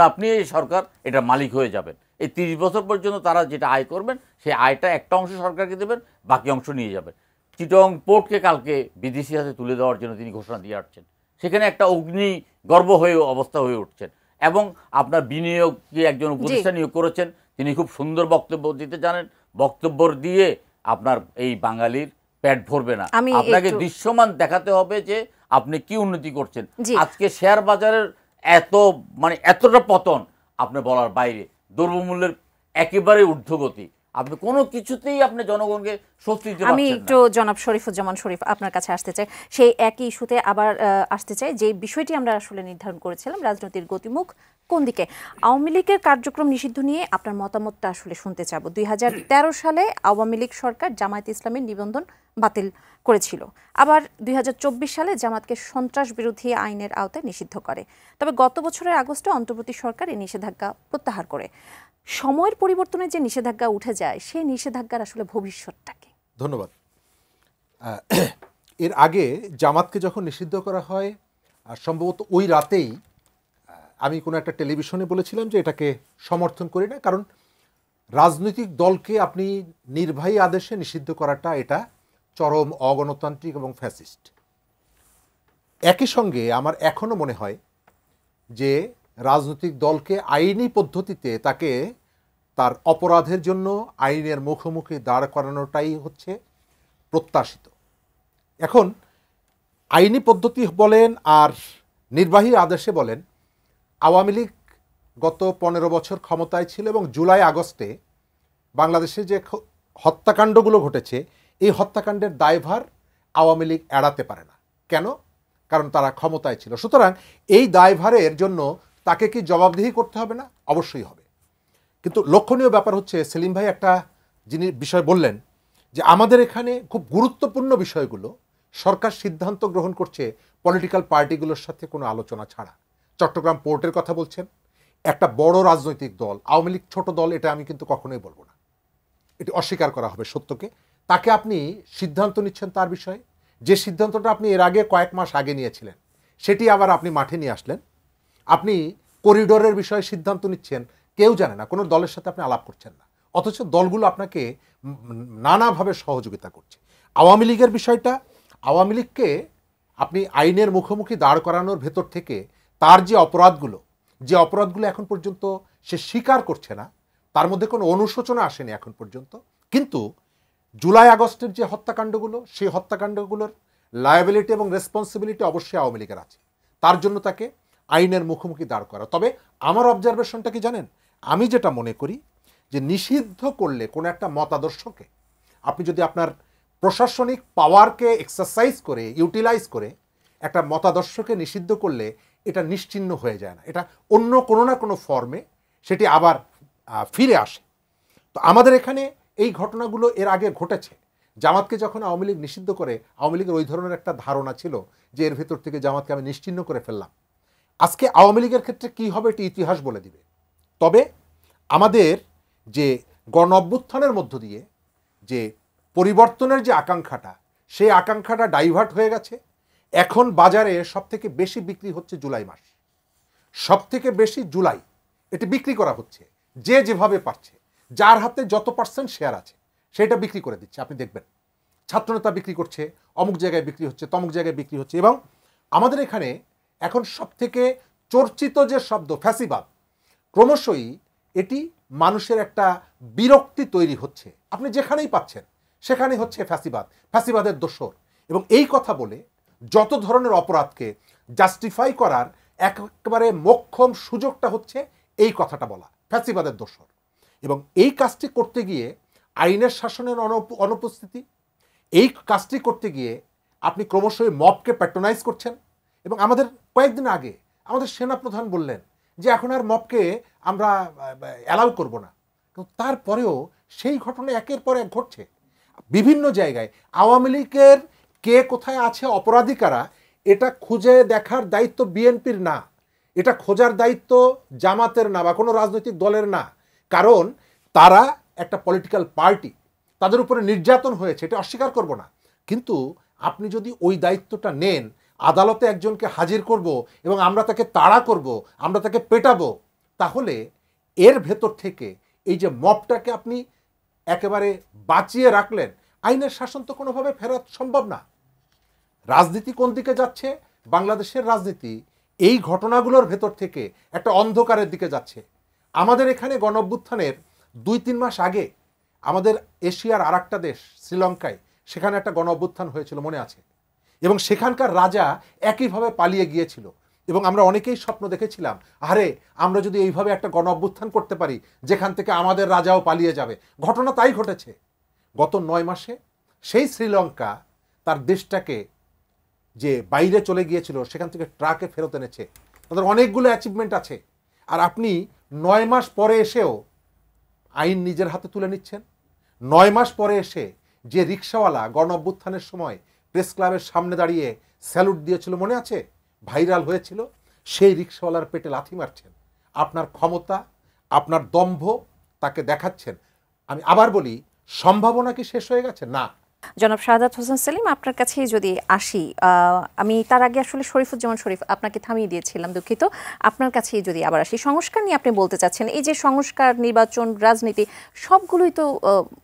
আপনি এই সরকার এটা মালিক হয়ে যাবেন। এই 30 বছর পর্যন্ত তারা যেটা আয় করবেন সেই আয়টা একটা অংশ সরকারকে দেবেন, বাকি অংশ নিয়ে যাবেন। চিটং পোর্টকে কালকে বিদেশি হাতে তুলে দেওয়ার জন্য তিনি ঘোষণা দিয়ে আসছেন। সেখানে একটা গর্ব হয়ে অবস্থা হয়ে উঠছেন এবং আপনার বিনিয়োগকে একজন উপদেষ্টা নিয়োগ করেছেন, তিনি খুব সুন্দর বক্তব্য দিতে জানেন। বক্তব্য দিয়ে আপনার এই বাঙালির পেট ভরবে না, আপনাকে দৃশ্যমান দেখাতে হবে যে আপনি কি উন্নতি করছেন। আজকে শেয়ার বাজারের এতটা পতন আপনি বলার বাইরে, দ্রব্যমূল্যের একেবারে ঊর্ধ্বগতি, আপনি কোনো কিছুতেই আপনি জনগণকে স্বস্তি দিতে পারছেন না। আমি একটু জনাব শরীফুজ্জামান শরীফ আপনার কাছে আসতে চাই, সেই একই ইস্যুতে আবার আসতে চাই, যে বিষয়টি আমরা আসলে নির্ধারণ করেছিলাম রাজনৈতিক গতিমুখ কোন দিকে। আওয়ামী লীগের কার্যক্রম নিষিদ্ধ নিয়ে আপনার মতামতটা আসলে শুনতে চাবো। 2013 সালে আওয়ামী লীগ সরকার জামায়াত ইসলামের নিবন্ধন বাতিল করেছিল, আবার 2024 সালে জামাতকে সন্ত্রাস বিরোধী আইনের আওতায় নিষিদ্ধ করে। তবে গত বছরের আগস্টে অন্তর্বর্তী সরকার এই নিষেধাজ্ঞা প্রত্যাহার করে। সময়ের পরিবর্তনে যে নিষেধাজ্ঞা উঠে যায়, সেই নিষেধাজ্ঞার আসলে ভবিষ্যৎটা কি? ধন্যবাদ। এর আগে জামাতকে যখন নিষিদ্ধ করা হয়, সম্ভবত ওই রাতেই আমি কোনো একটা টেলিভিশনে বলেছিলাম যে এটাকে সমর্থন করি না, কারণ রাজনৈতিক দলকে আপনি নির্বাহী আদেশে নিষিদ্ধ করাটা এটা চরম অগণতান্ত্রিক এবং ফ্যাসিস্ট। একই সঙ্গে আমার এখনও মনে হয় যে রাজনৈতিক দলকে আইনি পদ্ধতিতে তাকে তার অপরাধের জন্য আইনের মুখোমুখি দাঁড় করানোটাই হচ্ছে প্রত্যাশিত। এখন আইনি পদ্ধতি বলেন আর নির্বাহী আদেশে বলেন, আওয়ামী লীগ গত 15 বছর ক্ষমতায় ছিল এবং জুলাই আগস্টে বাংলাদেশে যে হত্যাকাণ্ডগুলো ঘটেছে, এই হত্যাকাণ্ডের দায়ভার আওয়ামী লীগ এড়াতে পারে না। কেন? কারণ তারা ক্ষমতায় ছিল। সুতরাং এই দায়ভারের জন্য তাকে কি জবাবদিহি করতে হবে না? অবশ্যই হবে। কিন্তু লক্ষণীয় ব্যাপার হচ্ছে, সেলিম ভাই একটা বিষয় বললেন যে আমাদের এখানে খুব গুরুত্বপূর্ণ বিষয়গুলো সরকার সিদ্ধান্ত গ্রহণ করছে পলিটিক্যাল পার্টিগুলোর সাথে কোনো আলোচনা ছাড়া। চট্টগ্রাম পোর্টের কথা বলছেন, একটা বড় রাজনৈতিক দল, আওয়ামী লীগ ছোট দল, এটা আমি কিন্তু কখনোই বলবো না, এটি অস্বীকার করা হবে সত্যকে। তাকে আপনি সিদ্ধান্ত নিচ্ছেন তার বিষয়ে, যে সিদ্ধান্তটা আপনি এর আগে কয়েক মাস আগে নিয়েছিলেন সেটি আবার আপনি মাঠে নিয়ে আসলেন। আপনি করিডোরের বিষয়ে সিদ্ধান্ত নিচ্ছেন, কেউ জানে না, কোনো দলের সাথে আপনি আলাপ করছেন না, অথচ দলগুলো আপনাকে নানাভাবে সহযোগিতা করছে। আওয়ামী লীগের বিষয়টা, আওয়ামী লীগকে আপনি আইনের মুখোমুখি দাঁড় করানোর ভেতর থেকে তার যে অপরাধগুলো এখন পর্যন্ত সে স্বীকার করছে না, তার মধ্যে কোনো অনুশোচনা আসেনি এখন পর্যন্ত। কিন্তু জুলাই আগস্টের যে হত্যাকাণ্ডগুলো, সেই হত্যাকাণ্ডগুলোর লায়াবিলিটি এবং রেসপন্সিবিলিটি অবশ্যই আওয়ামী লীগের আছে, তার জন্য তাকে আইনের মুখোমুখি দাঁড় করা। তবে আমার অবজারভেশনটা কি জানেন, আমি যেটা মনে করি যে নিষিদ্ধ করলে কোনো একটা মতাদর্শকে আপনি যদি আপনার প্রশাসনিক পাওয়ারকে এক্সারসাইজ করে, ইউটিলাইজ করে একটা মতাদর্শকে নিষিদ্ধ করলে এটা নিশ্চিহ্ন হয়ে যায় না, এটা অন্য কোনো না কোনো ফর্মে সেটি আবার ফিরে আসে। তো আমাদের এখানে এই ঘটনাগুলো এর আগে ঘটেছে। জামাতকে যখন আওয়ামী লীগ নিষিদ্ধ করে, আওয়ামী লীগের ওই ধরনের একটা ধারণা ছিল যে এর ভেতর থেকে জামাতকে আমি নিশ্চিহ্ন করে ফেললাম। আজকে আওয়ামী লীগের ক্ষেত্রে কি হবে এটি ইতিহাস বলে দিবে। তবে আমাদের যে গণ অভ্যুত্থানের মধ্য দিয়ে যে পরিবর্তনের যে আকাঙ্ক্ষাটা, সেই আকাঙ্ক্ষাটা ডাইভার্ট হয়ে গেছে। এখন বাজারে সবথেকে বেশি বিক্রি হচ্ছে জুলাই মাস, সবথেকে বেশি জুলাই এটি বিক্রি করা হচ্ছে। যে যেভাবে পারছে, যার হাতে যত পার্সেন্ট শেয়ার আছে সেটা বিক্রি করে দিচ্ছে। আপনি দেখবেন ছাত্রনেতা বিক্রি করছে, অমুক জায়গায় বিক্রি হচ্ছে, তমুক জায়গায় বিক্রি হচ্ছে। এবং আমাদের এখানে এখন সবথেকে চর্চিত যে শব্দ ফ্যাসিবাদ, ক্রমশই এটি মানুষের একটা বিরক্তি তৈরি হচ্ছে। আপনি যেখানেই পাচ্ছেন সেখানেই হচ্ছে ফ্যাসিবাদ, ফ্যাসিবাদের দোসর। এবং এই কথা বলে যত ধরনের অপরাধকে জাস্টিফাই করার একেবারে মোক্ষম সুযোগটা হচ্ছে এই কথাটা বলা, ফ্যাসিবাদের দোসর। এবং এই কাজটি করতে গিয়ে আইনের শাসনের অনুপস্থিতি, এই কাজটি করতে গিয়ে আপনি ক্রমশই মবকে প্যাট্রোনাইজ করছেন। এবং আমাদের কয়েকদিন আগে আমাদের সেনাপ্রধান বললেন যে এখন আর মবকে আমরা অ্যালাউ করব না, কিন্তু তারপরেও সেই ঘটনা একের পর এক ঘটছে বিভিন্ন জায়গায়। আওয়ামী লীগের কে কোথায় আছে, অপরাধী কারা, এটা খুঁজে দেখার দায়িত্ব বিএনপির না, এটা খোঁজার দায়িত্ব জামাতের না বা কোনো রাজনৈতিক দলের না। কারণ তারা একটা পলিটিক্যাল পার্টি, তাদের উপরে নির্যাতন হয়েছে, এটা অস্বীকার করব না। কিন্তু আপনি যদি ওই দায়িত্বটা নেন, আদালতে একজনকে হাজির করব এবং আমরা তাকে তাড়া করব, আমরা তাকে পেটাবো, তাহলে এর ভেতর থেকে এই যে মবটাকে আপনি একেবারে বাঁচিয়ে রাখলেন, আইনের শাসন তো কোনোভাবে ফেরত সম্ভব না। রাজনীতি কোন দিকে যাচ্ছে? বাংলাদেশের রাজনীতি এই ঘটনাগুলোর ভেতর থেকে একটা অন্ধকারের দিকে যাচ্ছে। আমাদের এখানে গণ অভ্যুত্থানের 2-3 মাস আগে আমাদের এশিয়ার আর একটা দেশ শ্রীলঙ্কায়, সেখানে একটা গণ অভ্যুত্থান হয়েছিল, মনে আছে? এবং সেখানকার রাজা একইভাবে পালিয়ে গিয়েছিল। এবং আমরা অনেকেই স্বপ্ন দেখেছিলাম, আরে আমরা যদি এইভাবে একটা গণ অভ্যুত্থান করতে পারি যেখান থেকে আমাদের রাজাও পালিয়ে যাবে। ঘটনা তাই ঘটেছে। গত 9 মাসে সেই শ্রীলঙ্কা তার দেশটাকে যে বাইরে চলে গিয়েছিল সেখান থেকে ট্রাকে ফেরত এনেছে। তাদের অনেকগুলো অ্যাচিভমেন্ট আছে। আর আপনি 9 মাস পরে এসেও আইন নিজের হাতে তুলে নিচ্ছেন। 9 মাস পরে এসে যে রিক্সাওয়ালা গণ অভ্যুত্থানের সময় প্রেস ক্লাবের সামনে দাঁড়িয়ে স্যালুট দিয়েছিল, মনে আছে? ভাইরাল হয়েছিল, সেই রিক্সাওয়ালার পেটে লাথি মারছেন। আপনার ক্ষমতা, আপনার দম্ভ তাকে দেখাচ্ছেন। আমি আবার বলি, সম্ভাবনা কি শেষ হয়ে গেছে? না। জনাব শাহাদাত হোসেন সেলিম, আপনার কাছেই যদি আসি, আমি তার আগে আসলে শরীফুজ্জামান শরীফ আপনাকে থামিয়ে দিয়েছিলাম, দুঃখিত। আপনার কাছেই যদি আবার আসি, সংস্কার নিয়ে আপনি বলতে চাচ্ছেন, এই যে সংস্কার, নির্বাচন, রাজনীতি সবগুলোই তো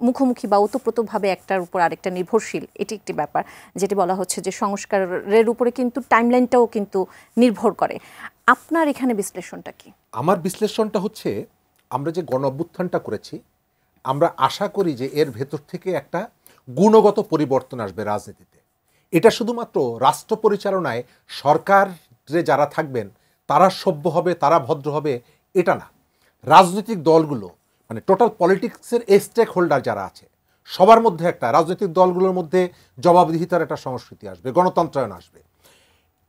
মুখোমুখি বা ওতপ্রোতভাবে একটার উপর আরেকটা নির্ভরশীল। এটি একটি ব্যাপার যেটি বলা হচ্ছে যে সংস্কারের উপরে কিন্তু টাইমলাইনটাও কিন্তু নির্ভর করে। আপনার এখানে বিশ্লেষণটা কি? আমার বিশ্লেষণটা হচ্ছে, আমরা যে গণ অভ্যুত্থানটা করেছি, আমরা আশা করি যে এর ভেতর থেকে একটা গুণগত পরিবর্তন আসবে রাজনীতিতে। এটা শুধুমাত্র রাষ্ট্র পরিচালনায় সরকারে যারা থাকবেন তারা সভ্য হবে, তারা ভদ্র হবে, এটা না। রাজনৈতিক দলগুলো, মানে টোটাল পলিটিক্সের স্টেক হোল্ডার যারা আছে, সবার মধ্যে একটা রাজনৈতিক দলগুলোর মধ্যে জবাবদিহিতার একটা সংস্কৃতি আসবে, গণতন্ত্রায়ন আসবে।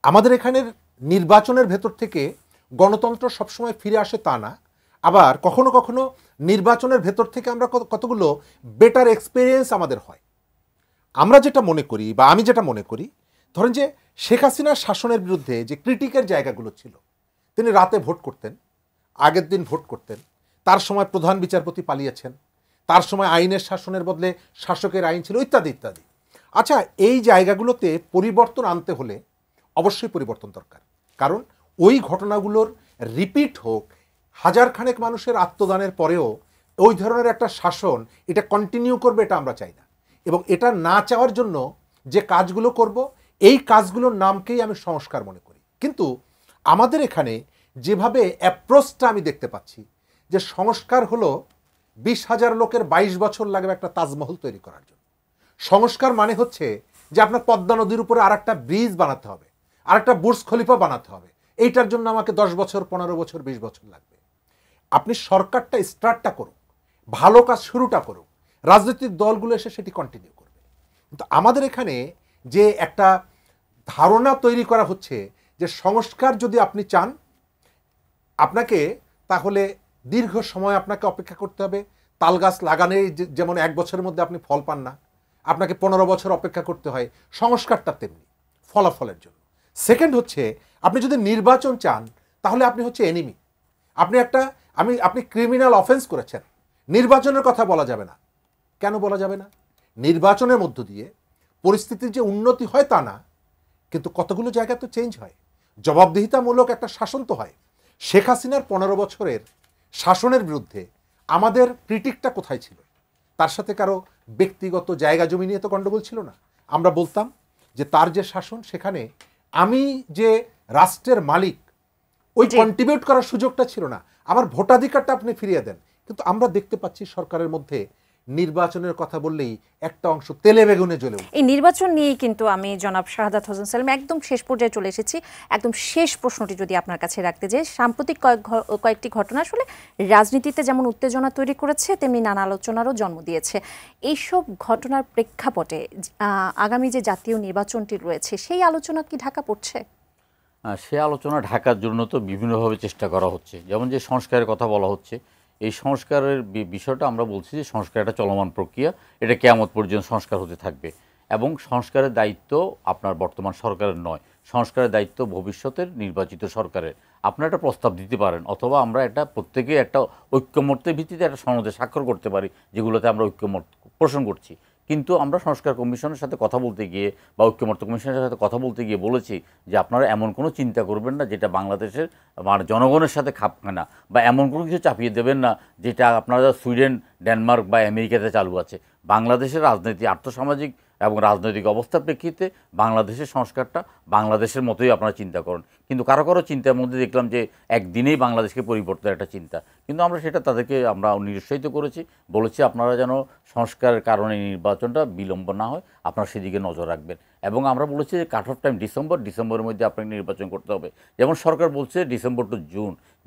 আমাদের এখানের নির্বাচনের ভেতর থেকে গণতন্ত্র সবসময় ফিরে আসে তা না, আবার কখনো কখনো নির্বাচনের ভেতর থেকে আমরা কতগুলো বেটার এক্সপিরিয়েন্স আমাদের হয়। আমরা যেটা মনে করি বা আমি যেটা মনে করি, ধরেন যে শেখ হাসিনার শাসনের বিরুদ্ধে যে ক্রিটিকের জায়গাগুলো ছিল, তিনি রাতে ভোট করতেন, আগের দিন ভোট করতেন, তার সময় প্রধান বিচারপতি পালিয়েছেন, তার সময় আইনের শাসনের বদলে শাসকের আইন ছিল, ইত্যাদি ইত্যাদি। আচ্ছা, এই জায়গাগুলোতে পরিবর্তন আনতে হলে অবশ্যই পরিবর্তন দরকার। কারণ ওই ঘটনাগুলোর রিপিট হোক, হাজারখানেক মানুষের আত্মদানের পরেও ওই ধরনের একটা শাসন এটা কন্টিনিউ করবে, এটা আমরা চাই না। এবং এটা না চাওয়ার জন্য যে কাজগুলো করব, এই কাজগুলোর নামকেই আমি সংস্কার মনে করি। কিন্তু আমাদের এখানে যেভাবে অ্যাপ্রোচটা আমি দেখতে পাচ্ছি, যে সংস্কার হলো 20,000 লোকের 22 বছর লাগবে একটা তাজমহল তৈরি করার জন্য। সংস্কার মানে হচ্ছে যে আপনার পদ্মা নদীর উপরে আর একটা ব্রিজ বানাতে হবে, আর একটা বুর্জ খলিফা বানাতে হবে, এইটার জন্য আমাকে 10 বছর, 15 বছর, 20 বছর লাগবে। আপনি সরকারটা স্টার্টটা করুন, ভালো কাজ শুরুটা করুন, রাজনৈতিক দলগুলো এসে সেটি কন্টিনিউ করবে। কিন্তু আমাদের এখানে যে একটা ধারণা তৈরি করা হচ্ছে যে সংস্কার যদি আপনি চান, আপনাকে তাহলে দীর্ঘ সময় আপনাকে অপেক্ষা করতে হবে। তাল গাছ লাগানে যেমন 1 বছরের মধ্যে আপনি ফল পান না, আপনাকে 15 বছর অপেক্ষা করতে হয়, সংস্কারটা তেমনি ফলাফলের জন্য। সেকেন্ড হচ্ছে, আপনি যদি নির্বাচন চান তাহলে আপনি হচ্ছে এনিমি। আপনি ক্রিমিনাল অফেন্স করেছেন, নির্বাচনের কথা বলা যাবে না। কেন বলা যাবে না? নির্বাচনের মধ্য দিয়ে পরিস্থিতির যে উন্নতি হয় তা না, কিন্তু কতগুলো জায়গা তো চেঞ্জ হয়, জবাবদিহিতামূলক একটা শাসন তো হয়। শেখ হাসিনার 15 বছরের শাসনের বিরুদ্ধে আমাদের ক্রিটিকটা কোথায় ছিল? তার সাথে কারো ব্যক্তিগত জায়গা জমি নিয়ে তো গণ্ডগোল ছিল না। আমরা বলতাম যে তার যে শাসন, সেখানে আমি যে রাষ্ট্রের মালিক, ওই কন্ট্রিবিউট করার সুযোগটা ছিল না, আমার ভোটাধিকারটা আপনি ফিরিয়ে দেন। কিন্তু আমরা দেখতে পাচ্ছি সরকারের মধ্যে নির্বাচনের কথা বললেই একটা অংশ তেলে বেগুনে জ্বলে। এই নির্বাচন নিয়েই কিন্তু আমি জনাব শাহাদাত হোসেন সেলিম একদম শেষ পর্যায়ে চলে এসেছি। একদম শেষ প্রশ্নটি যদি আপনার কাছে রাখতে যাই, সাম্প্রতিক কয়েকটি ঘটনা আসলে রাজনীতিতে যেমন উত্তেজনা তৈরি করেছে, তেমনি নানা আলোচনারও জন্ম দিয়েছে। এইসব ঘটনার প্রেক্ষাপটে আগামী যে জাতীয় নির্বাচনটি রয়েছে, সেই আলোচনা কি ঢাকা পড়ছে? সে আলোচনা ঢাকার জন্য তো বিভিন্নভাবে চেষ্টা করা হচ্ছে। যেমন যে সংস্কারের কথা বলা হচ্ছে, এই সংস্কারের বিষয়টা আমরা বলছি যে সংস্কার একটা চলমান প্রক্রিয়া, এটা কিয়ামত পর্যন্ত সংস্কার হতে থাকবে। এবং সংস্কারের দায়িত্ব আপনার বর্তমান সরকারের নয়, সংস্কারের দায়িত্ব ভবিষ্যতের নির্বাচিত সরকারের। আপনারা একটা প্রস্তাব দিতে পারেন, অথবা আমরা একটা প্রত্যেকে একটা ঐক্যমত্যের ভিত্তিতে একটা সনদে স্বাক্ষর করতে পারি, যেগুলোতে আমরা ঐক্যমত পোষণ করছি। কিন্তু আমরা সংস্কার কমিশনের সাথে কথা বলতে গিয়ে বা ঐক্যমত্য কমিশনের সাথে কথা বলতে গিয়ে বলেছি যে আপনারা এমন কোনো চিন্তা করবেন না যেটা বাংলাদেশের মানে জনগণের সাথে খাপ খায় না, বা এমন কোনো কিছু চাপিয়ে দেবেন না যেটা আপনারা সুইডেন, ডেনমার্ক বা আমেরিকাতে চালু আছে। বাংলাদেশের রাজনীতি, আর্থসামাজিক এবং রাজনৈতিক অবস্থার প্রেক্ষিতে বাংলাদেশের সংস্কারটা বাংলাদেশের মতোই আপনারা চিন্তা করেন। কিন্তু কারো কারো চিন্তার মধ্যে দেখলাম যে একদিনেই বাংলাদেশকে পরিবর্তনের একটা চিন্তা, কিন্তু আমরা সেটা তাদেরকে আমরা নিরুৎসাহিত করেছি, বলেছি আপনারা যেন সংস্কারের কারণে নির্বাচনটা বিলম্ব না হয়, আপনারা সেদিকে নজর রাখবেন। এবং আমরা বলেছি যে কাট অফ টাইম ডিসেম্বরের মধ্যে আপনাকে নির্বাচন করতে হবে। যেমন সরকার বলছে ডিসেম্বর টু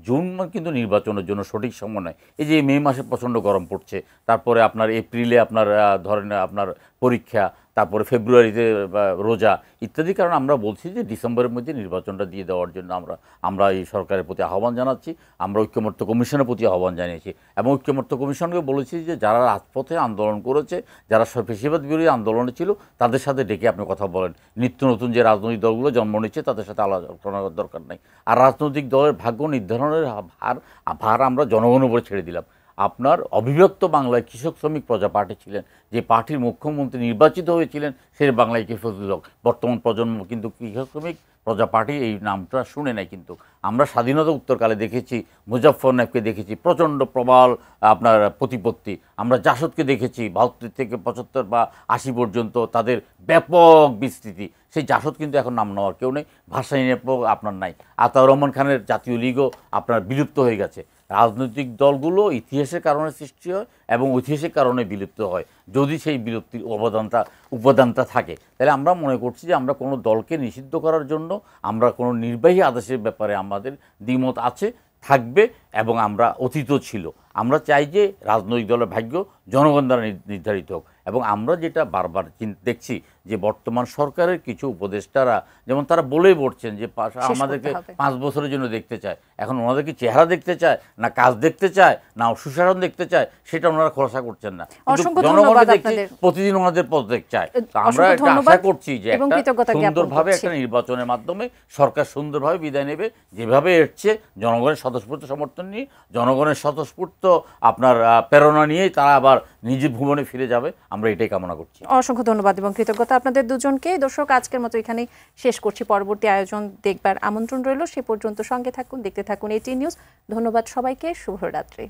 জুন কিন্তু নির্বাচনের জন্য সঠিক সময় নয়। এই যে মে মাসে প্রচণ্ড গরম পড়ছে, তারপরে আপনার এপ্রিলে আপনার ধরেন আপনার পরীক্ষা, তারপরে ফেব্রুয়ারিতে রোজা ইত্যাদি কারণে আমরা বলছি যে ডিসেম্বরের মধ্যে নির্বাচনটা দিয়ে দেওয়ার জন্য আমরা এই সরকারের প্রতি আহ্বান জানাচ্ছি। আমরা ঐক্যমত্য কমিশনের প্রতি আহ্বান জানিয়েছি এবং ঐক্যমত্য কমিশনকে বলেছি যে যারা রাজপথে আন্দোলন করেছে, যারা ফ্যাসিবাদ বিরোধী আন্দোলনে ছিল, তাদের সাথে ডেকে আপনি কথা বলেন। নিত্য নতুন যে রাজনৈতিক দলগুলো জন্ম নিচ্ছে তাদের সাথে আলোচনা করার দরকার নেই। আর রাজনৈতিক দলের ভাগ্য নির্ধারণের ভার আমরা জনগণের উপরে ছেড়ে দিলাম। আপনার অবিভক্ত বাংলায় কৃষক শ্রমিক প্রজা পার্টি ছিলেন, যে পার্টির মুখ্যমন্ত্রী নির্বাচিত হয়েছিলেন সেই বাংলায় ফজলুল হক। বর্তমান প্রজন্ম কিন্তু কৃষক শ্রমিক প্রজা পার্টি এই নামটা শুনে নাই। কিন্তু আমরা স্বাধীনতা উত্তরকালে দেখেছি, মুজাফফর নায়েবকে দেখেছি প্রচণ্ড প্রবল আপনার প্রতিপত্তি। আমরা জাসদকে দেখেছি 72 থেকে 75 বা 80 পর্যন্ত তাদের ব্যাপক বিস্তৃতি। সেই জাসদ কিন্তু এখন নাম নেওয়ার কেউ নেই, ভাষাই আপনার নাই। আতাউর রহমান খানের জাতীয় লীগও আপনার বিলুপ্ত হয়ে গেছে। রাজনৈতিক দলগুলো ইতিহাসের কারণে সৃষ্টি হয় এবং ঐতিহাসিক কারণে বিলুপ্ত হয়। যদি সেই বিলুপ্তির উপাদানটা থাকে, তাহলে আমরা মনে করছি যে আমরা কোনো দলকে নিষিদ্ধ করার জন্য আমরা কোনো নির্বাহী আদেশের ব্যাপারে আমাদের দ্বিমত আছে, থাকবে, এবং আমরা অতীত ছিল। আমরা চাই যে রাজনৈতিক দলের ভাগ্য জনগণ দ্বারা নির্ধারিত হোক। এবং আমরা যেটা বারবার দেখছি যে বর্তমান সরকারের কিছু উপদেষ্টারা যেমন তারা বলেই বলছেন যে আমাদেরকে 5 বছরের জন্য দেখতে চায়। এখন ওনাদের কি চেহারা দেখতে চায়, না কাজ দেখতে চায়, না সুশাসন দেখতে চায়, সেটা ওনারা খোলাসা করছেন না। জনগণকে দেখছি প্রতিদিন ওনাদের পদত্যাগ চায়। আমরা একটা আশা করছি যে একটা সুন্দরভাবে একটা নির্বাচনের মাধ্যমে সরকার সুন্দরভাবে বিদায় নেবে, যেভাবে এসছে জনগণের স্বতঃস্ফূর্ত সমর্থন নিয়ে, জনগণের স্বতঃস্ফূর্ত আপনার প্রেরণা নিয়েই তারা আবার নিজের ভুবনে ফিরে যাবে। আমরা এটাই কামনা করছি। অসংখ্য ধন্যবাদ এবং কৃতজ্ঞতা আপনাদের দুজনকে। দর্শক, আজকের মতো এখানেই শেষ করছি। পরবর্তী আয়োজন দেখবার আমন্ত্রণ রইল। সে পর্যন্ত সঙ্গে থাকুন, দেখতে থাকুন এটি নিউজ। ধন্যবাদ সবাইকে। শুভরাত্রি।